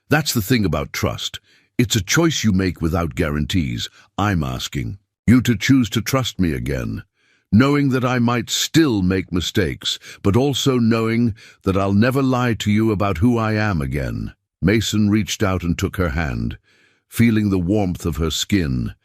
That's the thing about trust. It's a choice you make without guarantees. I'm asking you to choose to trust me again, knowing that I might still make mistakes, but also knowing that I'll never lie to you about who I am again. Mason reached out and took her hand, feeling the warmth of her skin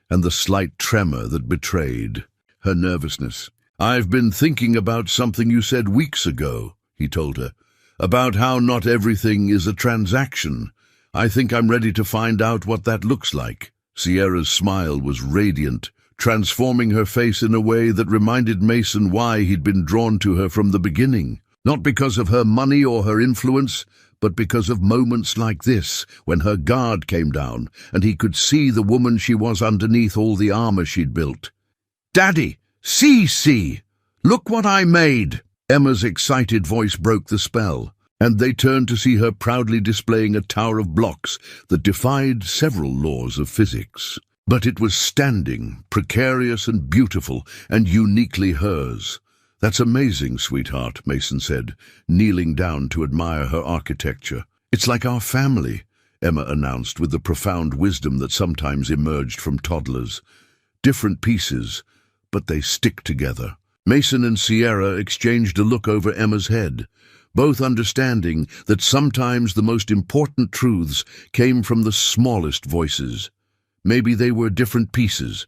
and the slight tremor that betrayed her nervousness. I've been thinking about something you said weeks ago, he told her, about how not everything is a transaction. I think I'm ready to find out what that looks like. Sierra's smile was radiant, transforming her face in a way that reminded Mason why he'd been drawn to her from the beginning. Not because of her money or her influence, but because of moments like this, when her guard came down and he could see the woman she was underneath all the armor she'd built. Daddy, see, look what I made! Emma's excited voice broke the spell, and they turned to see her proudly displaying a tower of blocks that defied several laws of physics. But it was standing, precarious and beautiful, and uniquely hers. That's amazing, sweetheart, Mason said, kneeling down to admire her architecture. It's like our family, Emma announced with the profound wisdom that sometimes emerged from toddlers. Different pieces, but they stick together. Mason and Sierra exchanged a look over Emma's head, both understanding that sometimes the most important truths came from the smallest voices. Maybe they were different pieces.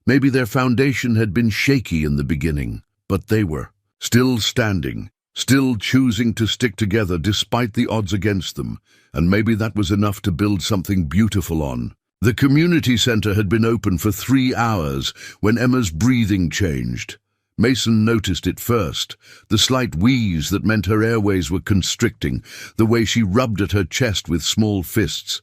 Maybe their foundation had been shaky in the beginning. But they were still standing, still choosing to stick together despite the odds against them, and maybe that was enough to build something beautiful on. The community center had been open for 3 hours when Emma's breathing changed. Mason noticed it first, the slight wheeze that meant her airways were constricting, the way she rubbed at her chest with small fists.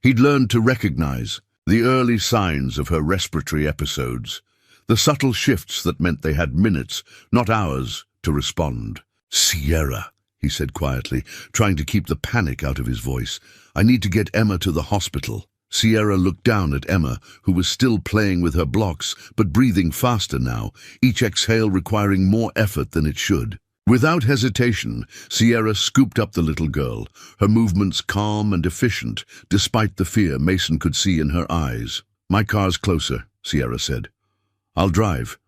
He'd learned to recognize the early signs of her respiratory episodes. The subtle shifts that meant they had minutes, not hours, to respond. Sierra, he said quietly, trying to keep the panic out of his voice. I need to get Emma to the hospital. Sierra looked down at Emma, who was still playing with her blocks, but breathing faster now, each exhale requiring more effort than it should. Without hesitation, Sierra scooped up the little girl, her movements calm and efficient, despite the fear Mason could see in her eyes. My car's closer, Sierra said. I'll drive.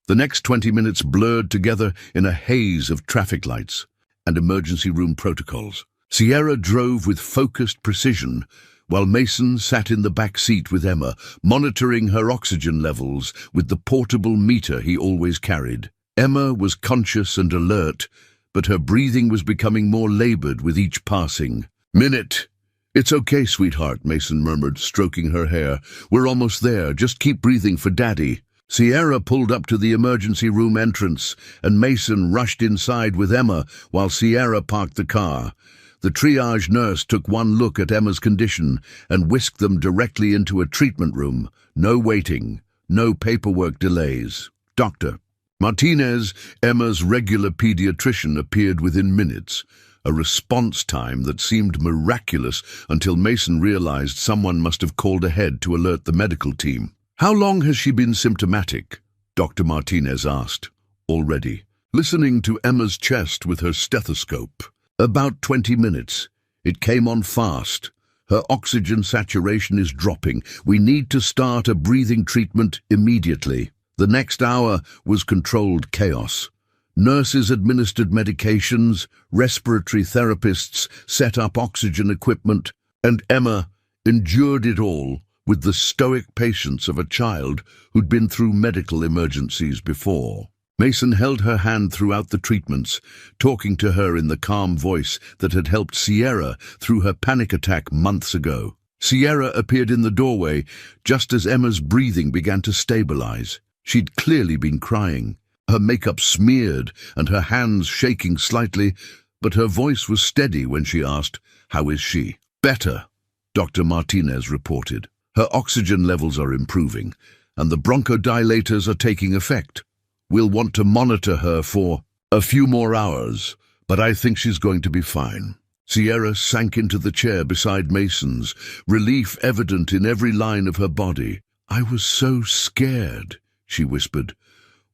The next 20 minutes blurred together in a haze of traffic lights and emergency room protocols. Sierra drove with focused precision, while Mason sat in the back seat with Emma, monitoring her oxygen levels with the portable meter he always carried. Emma was conscious and alert, but her breathing was becoming more labored with each passing minute. It's okay, sweetheart, Mason murmured, stroking her hair. We're almost there. Just keep breathing for Daddy. Sierra pulled up to the emergency room entrance, and Mason rushed inside with Emma while Sierra parked the car. The triage nurse took one look at Emma's condition and whisked them directly into a treatment room. No waiting, no paperwork delays. Dr. Martinez, Emma's regular pediatrician, appeared within minutes, a response time that seemed miraculous until Mason realized someone must have called ahead to alert the medical team. "How long has she been symptomatic?" Dr. Martinez asked. "Already." Listening to Emma's chest with her stethoscope. "About 20 minutes. It came on fast. Her oxygen saturation is dropping. We need to start a breathing treatment immediately." The next hour was controlled chaos. Nurses administered medications, respiratory therapists set up oxygen equipment, and Emma endured it all with the stoic patience of a child who'd been through medical emergencies before. Mason held her hand throughout the treatments, talking to her in the calm voice that had helped Sierra through her panic attack months ago. Sierra appeared in the doorway just as Emma's breathing began to stabilize. She'd clearly been crying, her makeup smeared and her hands shaking slightly, but her voice was steady when she asked, "How is she?" "Better," Dr. Martinez reported. "Her oxygen levels are improving, and the bronchodilators are taking effect. We'll want to monitor her for a few more hours, but I think she's going to be fine." Sierra sank into the chair beside Mason's, relief evident in every line of her body. "I was so scared," she whispered,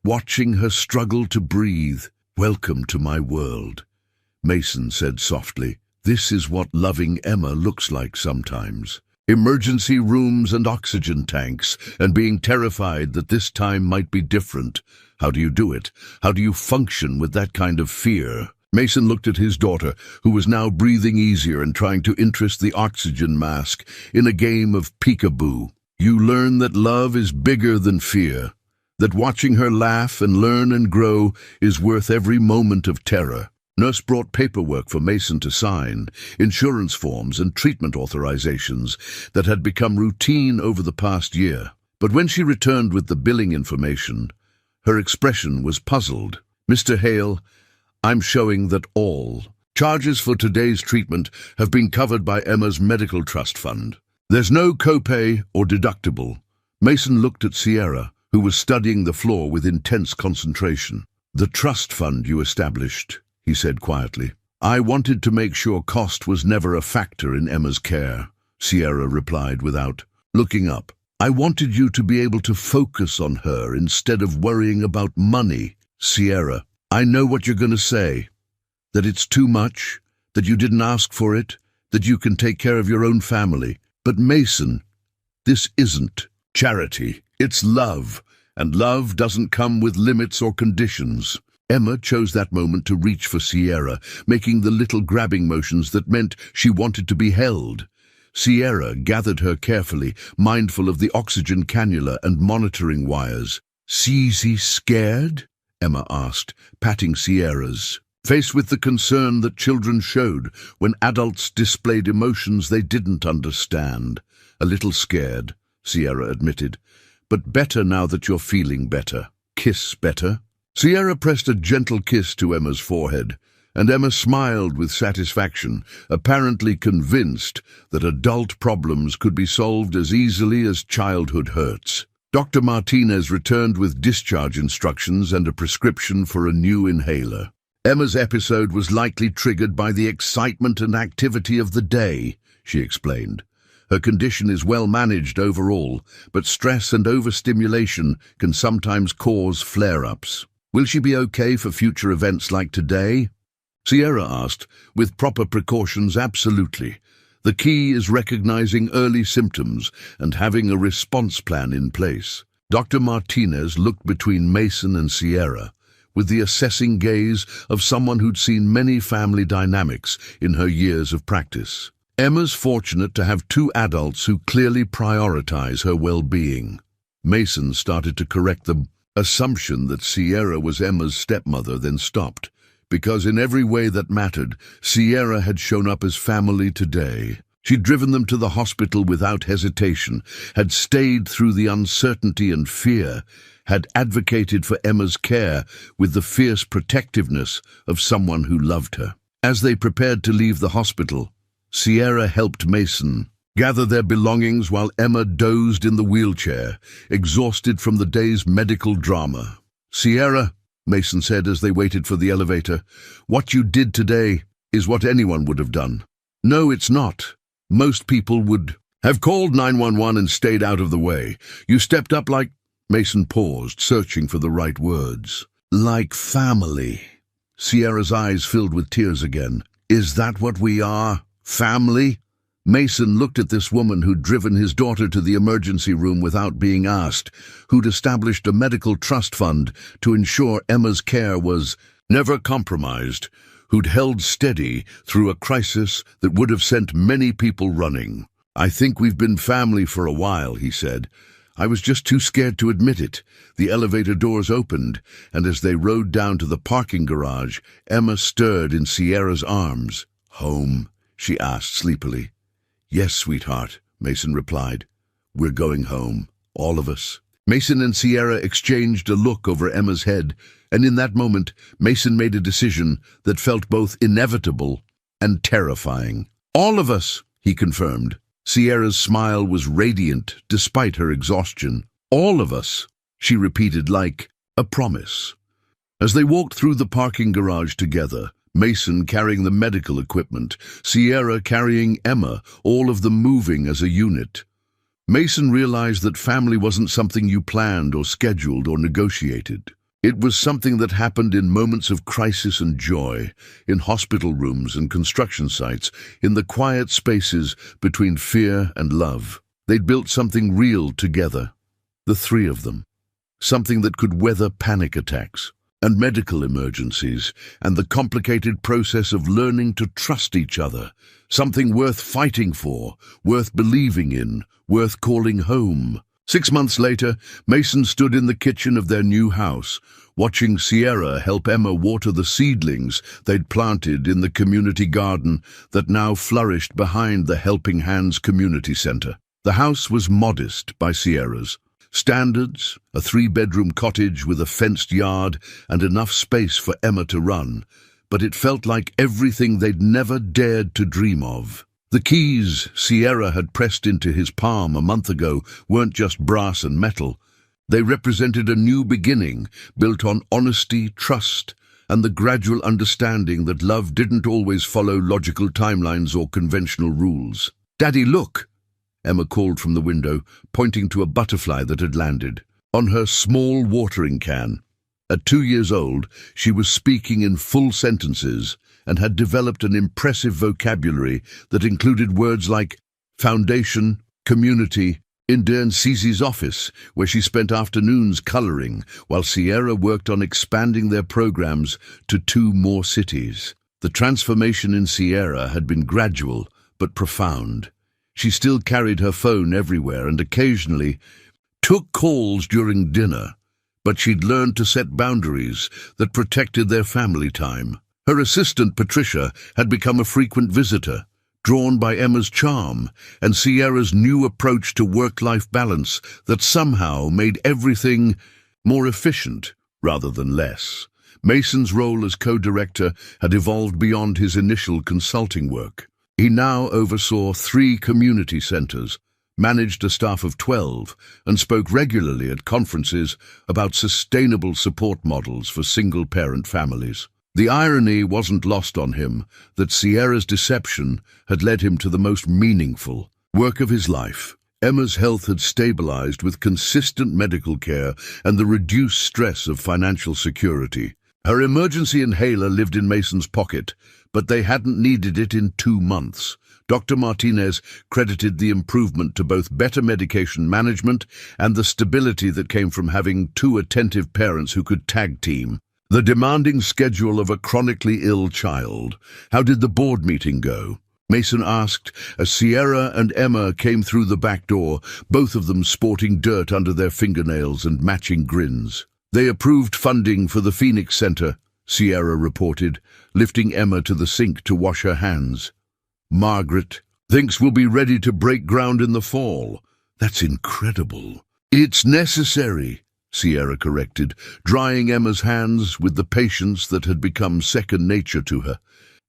watching her struggle to breathe. "Welcome to my world," Mason said softly. "This is what loving Emma looks like sometimes. Emergency rooms and oxygen tanks, and being terrified that this time might be different. How do you do it? How do you function with that kind of fear?" Mason looked at his daughter, who was now breathing easier and trying to interest the oxygen mask in a game of peekaboo. "You learn that love is bigger than fear, that watching her laugh and learn and grow is worth every moment of terror." Nurse brought paperwork for Mason to sign, insurance forms and treatment authorizations that had become routine over the past year. But when she returned with the billing information, her expression was puzzled. "Mr. Hale, I'm showing that all charges for today's treatment have been covered by Emma's medical trust fund. There's no copay or deductible." Mason looked at Sierra, who was studying the floor with intense concentration. "The trust fund you established," he said quietly. "I wanted to make sure cost was never a factor in Emma's care," Sierra replied without looking up. "I wanted you to be able to focus on her instead of worrying about money." "Sierra, I know what you're going to say. That it's too much, that you didn't ask for it, that you can take care of your own family. But Mason, this isn't charity. It's love, and love doesn't come with limits or conditions." Emma chose that moment to reach for Sierra, making the little grabbing motions that meant she wanted to be held. Sierra gathered her carefully, mindful of the oxygen cannula and monitoring wires. "Is scared?" Emma asked, patting Sierra's face with the concern that children showed when adults displayed emotions they didn't understand. "A little scared," Sierra admitted, "but better now that you're feeling better. Kiss better." Sierra pressed a gentle kiss to Emma's forehead, and Emma smiled with satisfaction, apparently convinced that adult problems could be solved as easily as childhood hurts. Dr. Martinez returned with discharge instructions and a prescription for a new inhaler. "Emma's episode was likely triggered by the excitement and activity of the day," she explained. "Her condition is well managed overall, but stress and overstimulation can sometimes cause flare-ups. Will she be okay for future events like today?" Sierra asked, with proper precautions. "Absolutely. The key is recognizing early symptoms and having a response plan in place." Dr. Martinez looked between Mason and Sierra, with the assessing gaze of someone who'd seen many family dynamics in her years of practice. "Emma's fortunate to have two adults who clearly prioritize her well-being." Mason started to correct the assumption that Sierra was Emma's stepmother, then stopped, because in every way that mattered, Sierra had shown up as family today. She'd driven them to the hospital without hesitation, had stayed through the uncertainty and fear, had advocated for Emma's care with the fierce protectiveness of someone who loved her. As they prepared to leave the hospital, Sierra helped Mason gather their belongings while Emma dozed in the wheelchair, exhausted from the day's medical drama. "Sierra," Mason said as they waited for the elevator, "what you did today, is what anyone would have done. No, it's not. Most people would have called 911 and stayed out of the way. You stepped up like... Mason paused, searching for the right words. Like family. Sierra's eyes filled with tears again. Is that what we are? Family? Mason looked at this woman who'd driven his daughter to the emergency room without being asked, who'd established a medical trust fund to ensure Emma's care was never compromised, who'd held steady through a crisis that would have sent many people running. I think we've been family for a while, he said. I was just too scared to admit it. The elevator doors opened, and as they rode down to the parking garage, Emma stirred in Sierra's arms. Home? She asked sleepily. Yes, sweetheart, Mason replied. We're going home, all of us. Mason and Sierra exchanged a look over Emma's head, and in that moment, Mason made a decision that felt both inevitable and terrifying. All of us, he confirmed. Sierra's smile was radiant despite her exhaustion. All of us, she repeated like a promise. As they walked through the parking garage together, Mason carrying the medical equipment, Sierra carrying Emma, all of them moving as a unit. Mason realized that family wasn't something you planned or scheduled or negotiated. It was something that happened in moments of crisis and joy, in hospital rooms and construction sites, in the quiet spaces between fear and love. They'd built something real together, the three of them. Something that could weather panic attacks and medical emergencies, and the complicated process of learning to trust each other, something worth fighting for, worth believing in, worth calling home. 6 months later, Mason stood in the kitchen of their new house, watching Sierra help Emma water the seedlings they'd planted in the community garden that now flourished behind the Helping Hands Community Center. The house was modest by Sierra's standards, a 3-bedroom cottage with a fenced yard and enough space for Emma to run, but it felt like everything they'd never dared to dream of. The keys Sierra had pressed into his palm a month ago weren't just brass and metal. They represented a new beginning, built on honesty, trust, and the gradual understanding that love didn't always follow logical timelines or conventional rules. "Daddy, look!" Emma called from the window, pointing to a butterfly that had landed on her small watering can. At 2 years old, she was speaking in full sentences and had developed an impressive vocabulary that included words like foundation, community, in Cizi's office, where she spent afternoons coloring, while Sierra worked on expanding their programs to 2 more cities. The transformation in Sierra had been gradual but profound. She still carried her phone everywhere and occasionally took calls during dinner, but she'd learned to set boundaries that protected their family time. Her assistant, Patricia, had become a frequent visitor, drawn by Emma's charm and Sierra's new approach to work-life balance that somehow made everything more efficient rather than less. Mason's role as co-director had evolved beyond his initial consulting work. He now oversaw 3 community centers, managed a staff of 12, and spoke regularly at conferences about sustainable support models for single-parent families. The irony wasn't lost on him that Sierra's deception had led him to the most meaningful work of his life. Emma's health had stabilized with consistent medical care and the reduced stress of financial security. Her emergency inhaler lived in Mason's pocket, but they hadn't needed it in 2 months. Dr. Martinez credited the improvement to both better medication management and the stability that came from having 2 attentive parents who could tag team. The demanding schedule of a chronically ill child. How did the board meeting go? Mason asked as Sierra and Emma came through the back door, both of them sporting dirt under their fingernails and matching grins. They approved funding for the Phoenix Center, Sierra reported, lifting Emma to the sink to wash her hands. Margaret thinks we'll be ready to break ground in the fall. That's incredible. It's necessary, Sierra corrected, drying Emma's hands with the patience that had become second nature to her.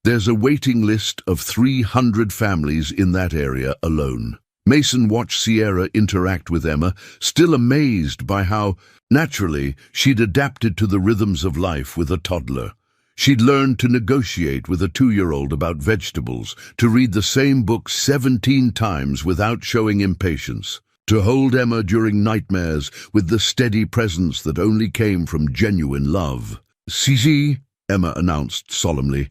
There's a waiting list of 300 families in that area alone. Mason watched Sierra interact with Emma, still amazed by how naturally she'd adapted to the rhythms of life with a toddler. She'd learned to negotiate with a 2-year-old about vegetables, to read the same book 17 times without showing impatience, to hold Emma during nightmares with the steady presence that only came from genuine love. "Sisi," Emma announced solemnly,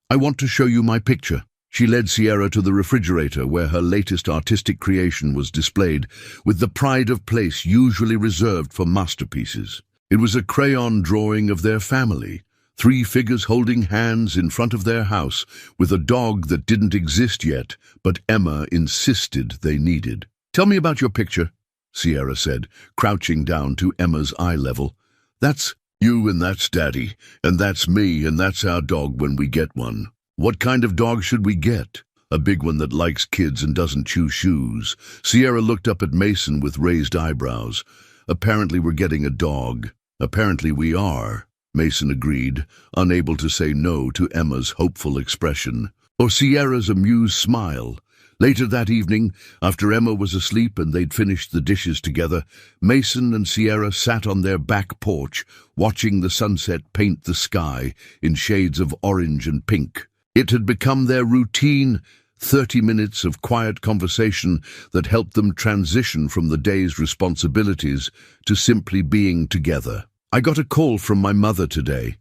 "I want to show you my picture." She led Sierra to the refrigerator where her latest artistic creation was displayed, with the pride of place usually reserved for masterpieces. It was a crayon drawing of their family, 3 figures holding hands in front of their house, with a dog that didn't exist yet, but Emma insisted they needed. "Tell me about your picture," Sierra said, crouching down to Emma's eye level. "That's you and that's Daddy, and that's me and that's our dog when we get one." "What kind of dog should we get?" "A big one that likes kids and doesn't chew shoes." Sierra looked up at Mason with raised eyebrows. "Apparently we're getting a dog." "Apparently we are," Mason agreed, unable to say no to Emma's hopeful expression, or Sierra's amused smile. Later that evening, after Emma was asleep and they'd finished the dishes together, Mason and Sierra sat on their back porch, watching the sunset paint the sky in shades of orange and pink. It had become their routine 30 minutes of quiet conversation that helped them transition from the day's responsibilities to simply being together. "I got a call from my mother today,"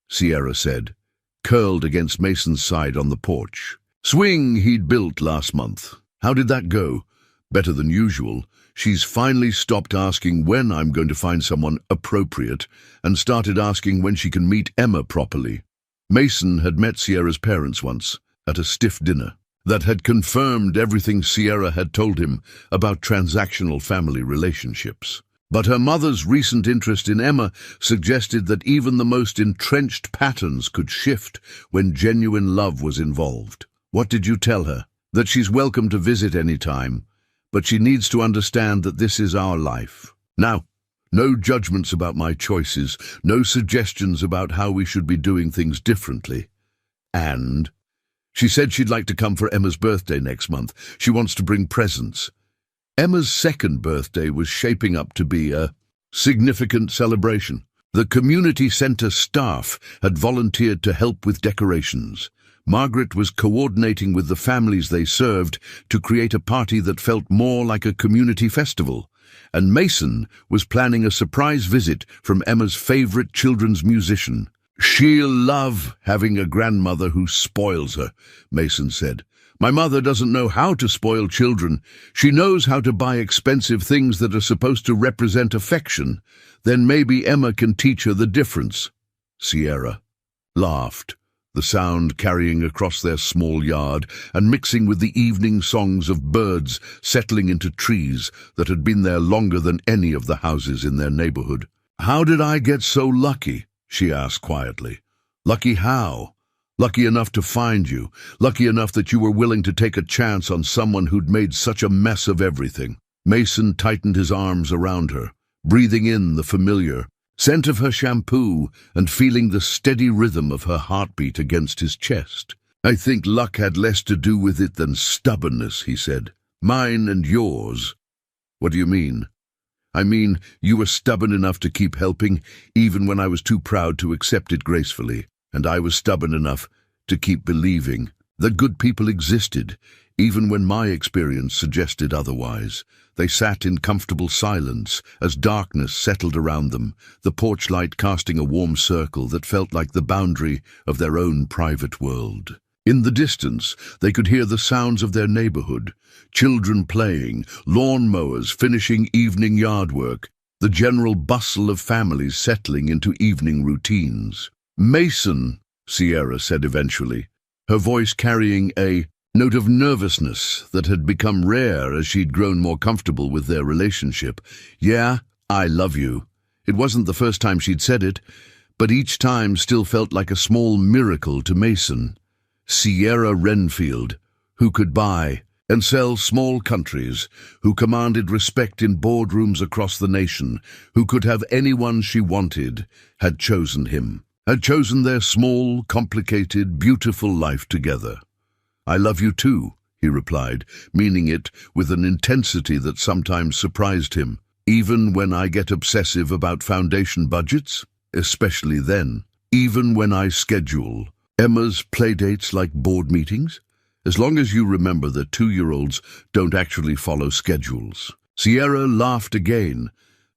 Sierra said, curled against Mason's side on the porch. "Swing he'd built last month. How did that go?" "Better than usual. She's finally stopped asking when I'm going to find someone appropriate and started asking when she can meet Emma properly." Mason had met Sierra's parents once, at a stiff dinner, that had confirmed everything Sierra had told him about transactional family relationships. But her mother's recent interest in Emma suggested that even the most entrenched patterns could shift when genuine love was involved. "What did you tell her?" "That she's welcome to visit any time, but she needs to understand that this is our life. Now, no judgments about my choices, no suggestions about how we should be doing things differently. And she said she'd like to come for Emma's birthday next month. She wants to bring presents." Emma's second birthday was shaping up to be a significant celebration. The community centre staff had volunteered to help with decorations. Margaret was coordinating with the families they served to create a party that felt more like a community festival. And Mason was planning a surprise visit from Emma's favourite children's musician. "She'll love having a grandmother who spoils her," Mason said. "My mother doesn't know how to spoil children. She knows how to buy expensive things that are supposed to represent affection. Then maybe Emma can teach her the difference." Sierra laughed, the sound carrying across their small yard and mixing with the evening songs of birds settling into trees that had been there longer than any of the houses in their neighborhood. "How did I get so lucky?" she asked quietly. "Lucky how?" "Lucky enough to find you. Lucky enough that you were willing to take a chance on someone who'd made such a mess of everything." Mason tightened his arms around her, breathing in the familiar scent of her shampoo and feeling the steady rhythm of her heartbeat against his chest. "I think luck had less to do with it than stubbornness," he said. "Mine and yours." "What do you mean?" "I mean, you were stubborn enough to keep helping, even when I was too proud to accept it gracefully. And I was stubborn enough to keep believing that good people existed, even when my experience suggested otherwise." They sat in comfortable silence as darkness settled around them, the porch light casting a warm circle that felt like the boundary of their own private world. In the distance, they could hear the sounds of their neighborhood, children playing, lawn mowers finishing evening yard work, the general bustle of families settling into evening routines. "Mason," Sierra said eventually, her voice carrying a note of nervousness that had become rare as she'd grown more comfortable with their relationship. "Yeah, I love you." It wasn't the first time she'd said it, but each time still felt like a small miracle to Mason. Sierra Renfield, who could buy and sell small countries, who commanded respect in boardrooms across the nation, who could have anyone she wanted, had chosen him, had chosen their small, complicated, beautiful life together. "I love you too," he replied, meaning it with an intensity that sometimes surprised him. "Even when I get obsessive about foundation budgets?" "Especially then." even when I schedule. Emma's playdates like board meetings? As long as you remember that 2-year-olds don't actually follow schedules. Sierra laughed again,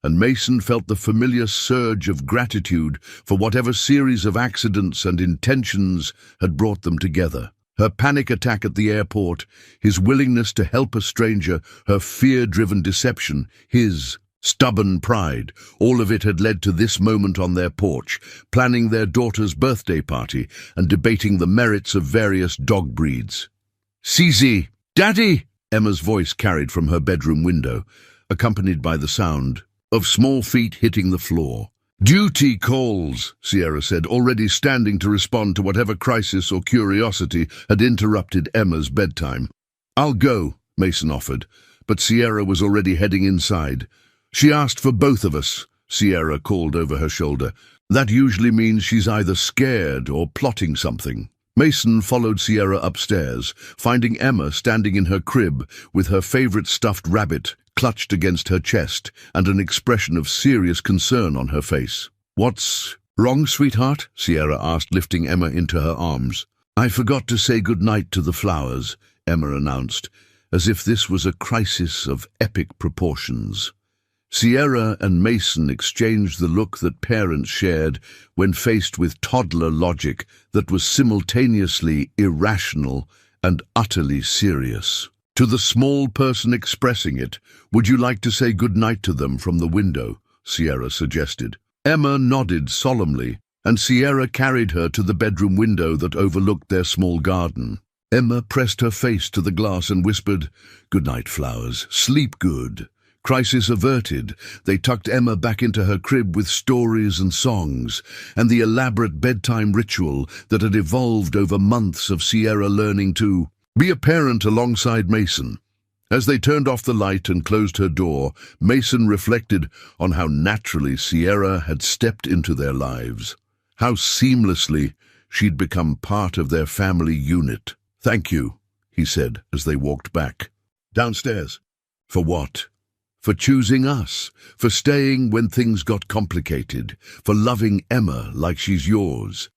and Mason felt the familiar surge of gratitude for whatever series of accidents and intentions had brought them together. Her panic attack at the airport, his willingness to help a stranger, her fear-driven deception, his stubborn pride, all of it had led to this moment on their porch, planning their daughter's birthday party and debating the merits of various dog breeds. "Cece! Daddy!" Emma's voice carried from her bedroom window, accompanied by the sound of small feet hitting the floor. "Duty calls," Sierra said, already standing to respond to whatever crisis or curiosity had interrupted Emma's bedtime. "I'll go," Mason offered, but Sierra was already heading inside. "She asked for both of us," Sierra called over her shoulder. "That usually means she's either scared or plotting something." Mason followed Sierra upstairs, finding Emma standing in her crib with her favorite stuffed rabbit clutched against her chest and an expression of serious concern on her face. "What's wrong, sweetheart?" Sierra asked, lifting Emma into her arms. "I forgot to say goodnight to the flowers," Emma announced, as if this was a crisis of epic proportions. Sierra and Mason exchanged the look that parents shared when faced with toddler logic that was simultaneously irrational and utterly serious. To the small person expressing it, "Would you like to say goodnight to them from the window?" Sierra suggested. Emma nodded solemnly, and Sierra carried her to the bedroom window that overlooked their small garden. Emma pressed her face to the glass and whispered, "Good night, flowers. Sleep good." Crisis averted, they tucked Emma back into her crib with stories and songs, and the elaborate bedtime ritual that had evolved over months of Sierra learning to be a parent alongside Mason. As they turned off the light and closed her door, Mason reflected on how naturally Sierra had stepped into their lives, how seamlessly she'd become part of their family unit. "Thank you," he said as they walked back. "Downstairs." "For what?" "For choosing us, for staying when things got complicated, for loving Emma like she's yours."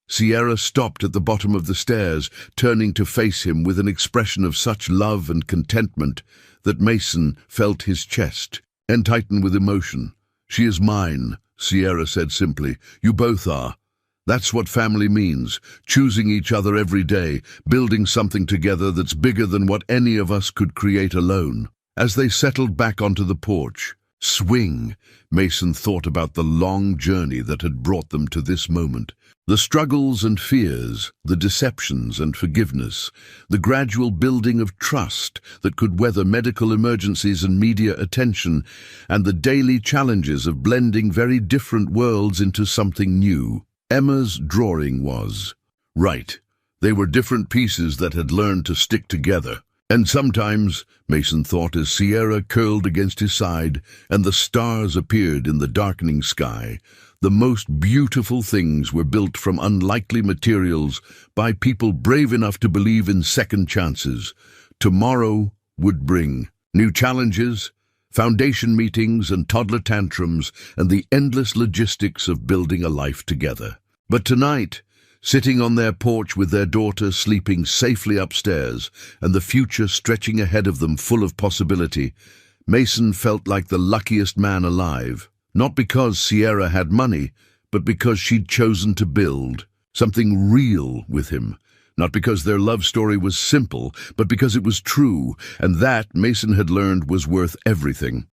Sierra stopped at the bottom of the stairs, turning to face him with an expression of such love and contentment that Mason felt his chest tighten with emotion. "She is mine," Sierra said simply. "You both are. That's what family means, choosing each other every day, building something together that's bigger than what any of us could create alone." As they settled back onto the porch, swing, Mason thought about the long journey that had brought them to this moment. The struggles and fears, the deceptions and forgiveness, the gradual building of trust that could weather medical emergencies and media attention, and the daily challenges of blending very different worlds into something new. Emma's drawing was right. They were different pieces that had learned to stick together. And sometimes, Mason thought as Sierra curled against his side and the stars appeared in the darkening sky, the most beautiful things were built from unlikely materials by people brave enough to believe in second chances. Tomorrow would bring new challenges, foundation meetings and toddler tantrums, and the endless logistics of building a life together. But tonight, sitting on their porch with their daughter sleeping safely upstairs and the future stretching ahead of them full of possibility, Mason felt like the luckiest man alive. Not because Sierra had money, but because she'd chosen to build something real with him. Not because their love story was simple, but because it was true, and that, Mason had learned, was worth everything.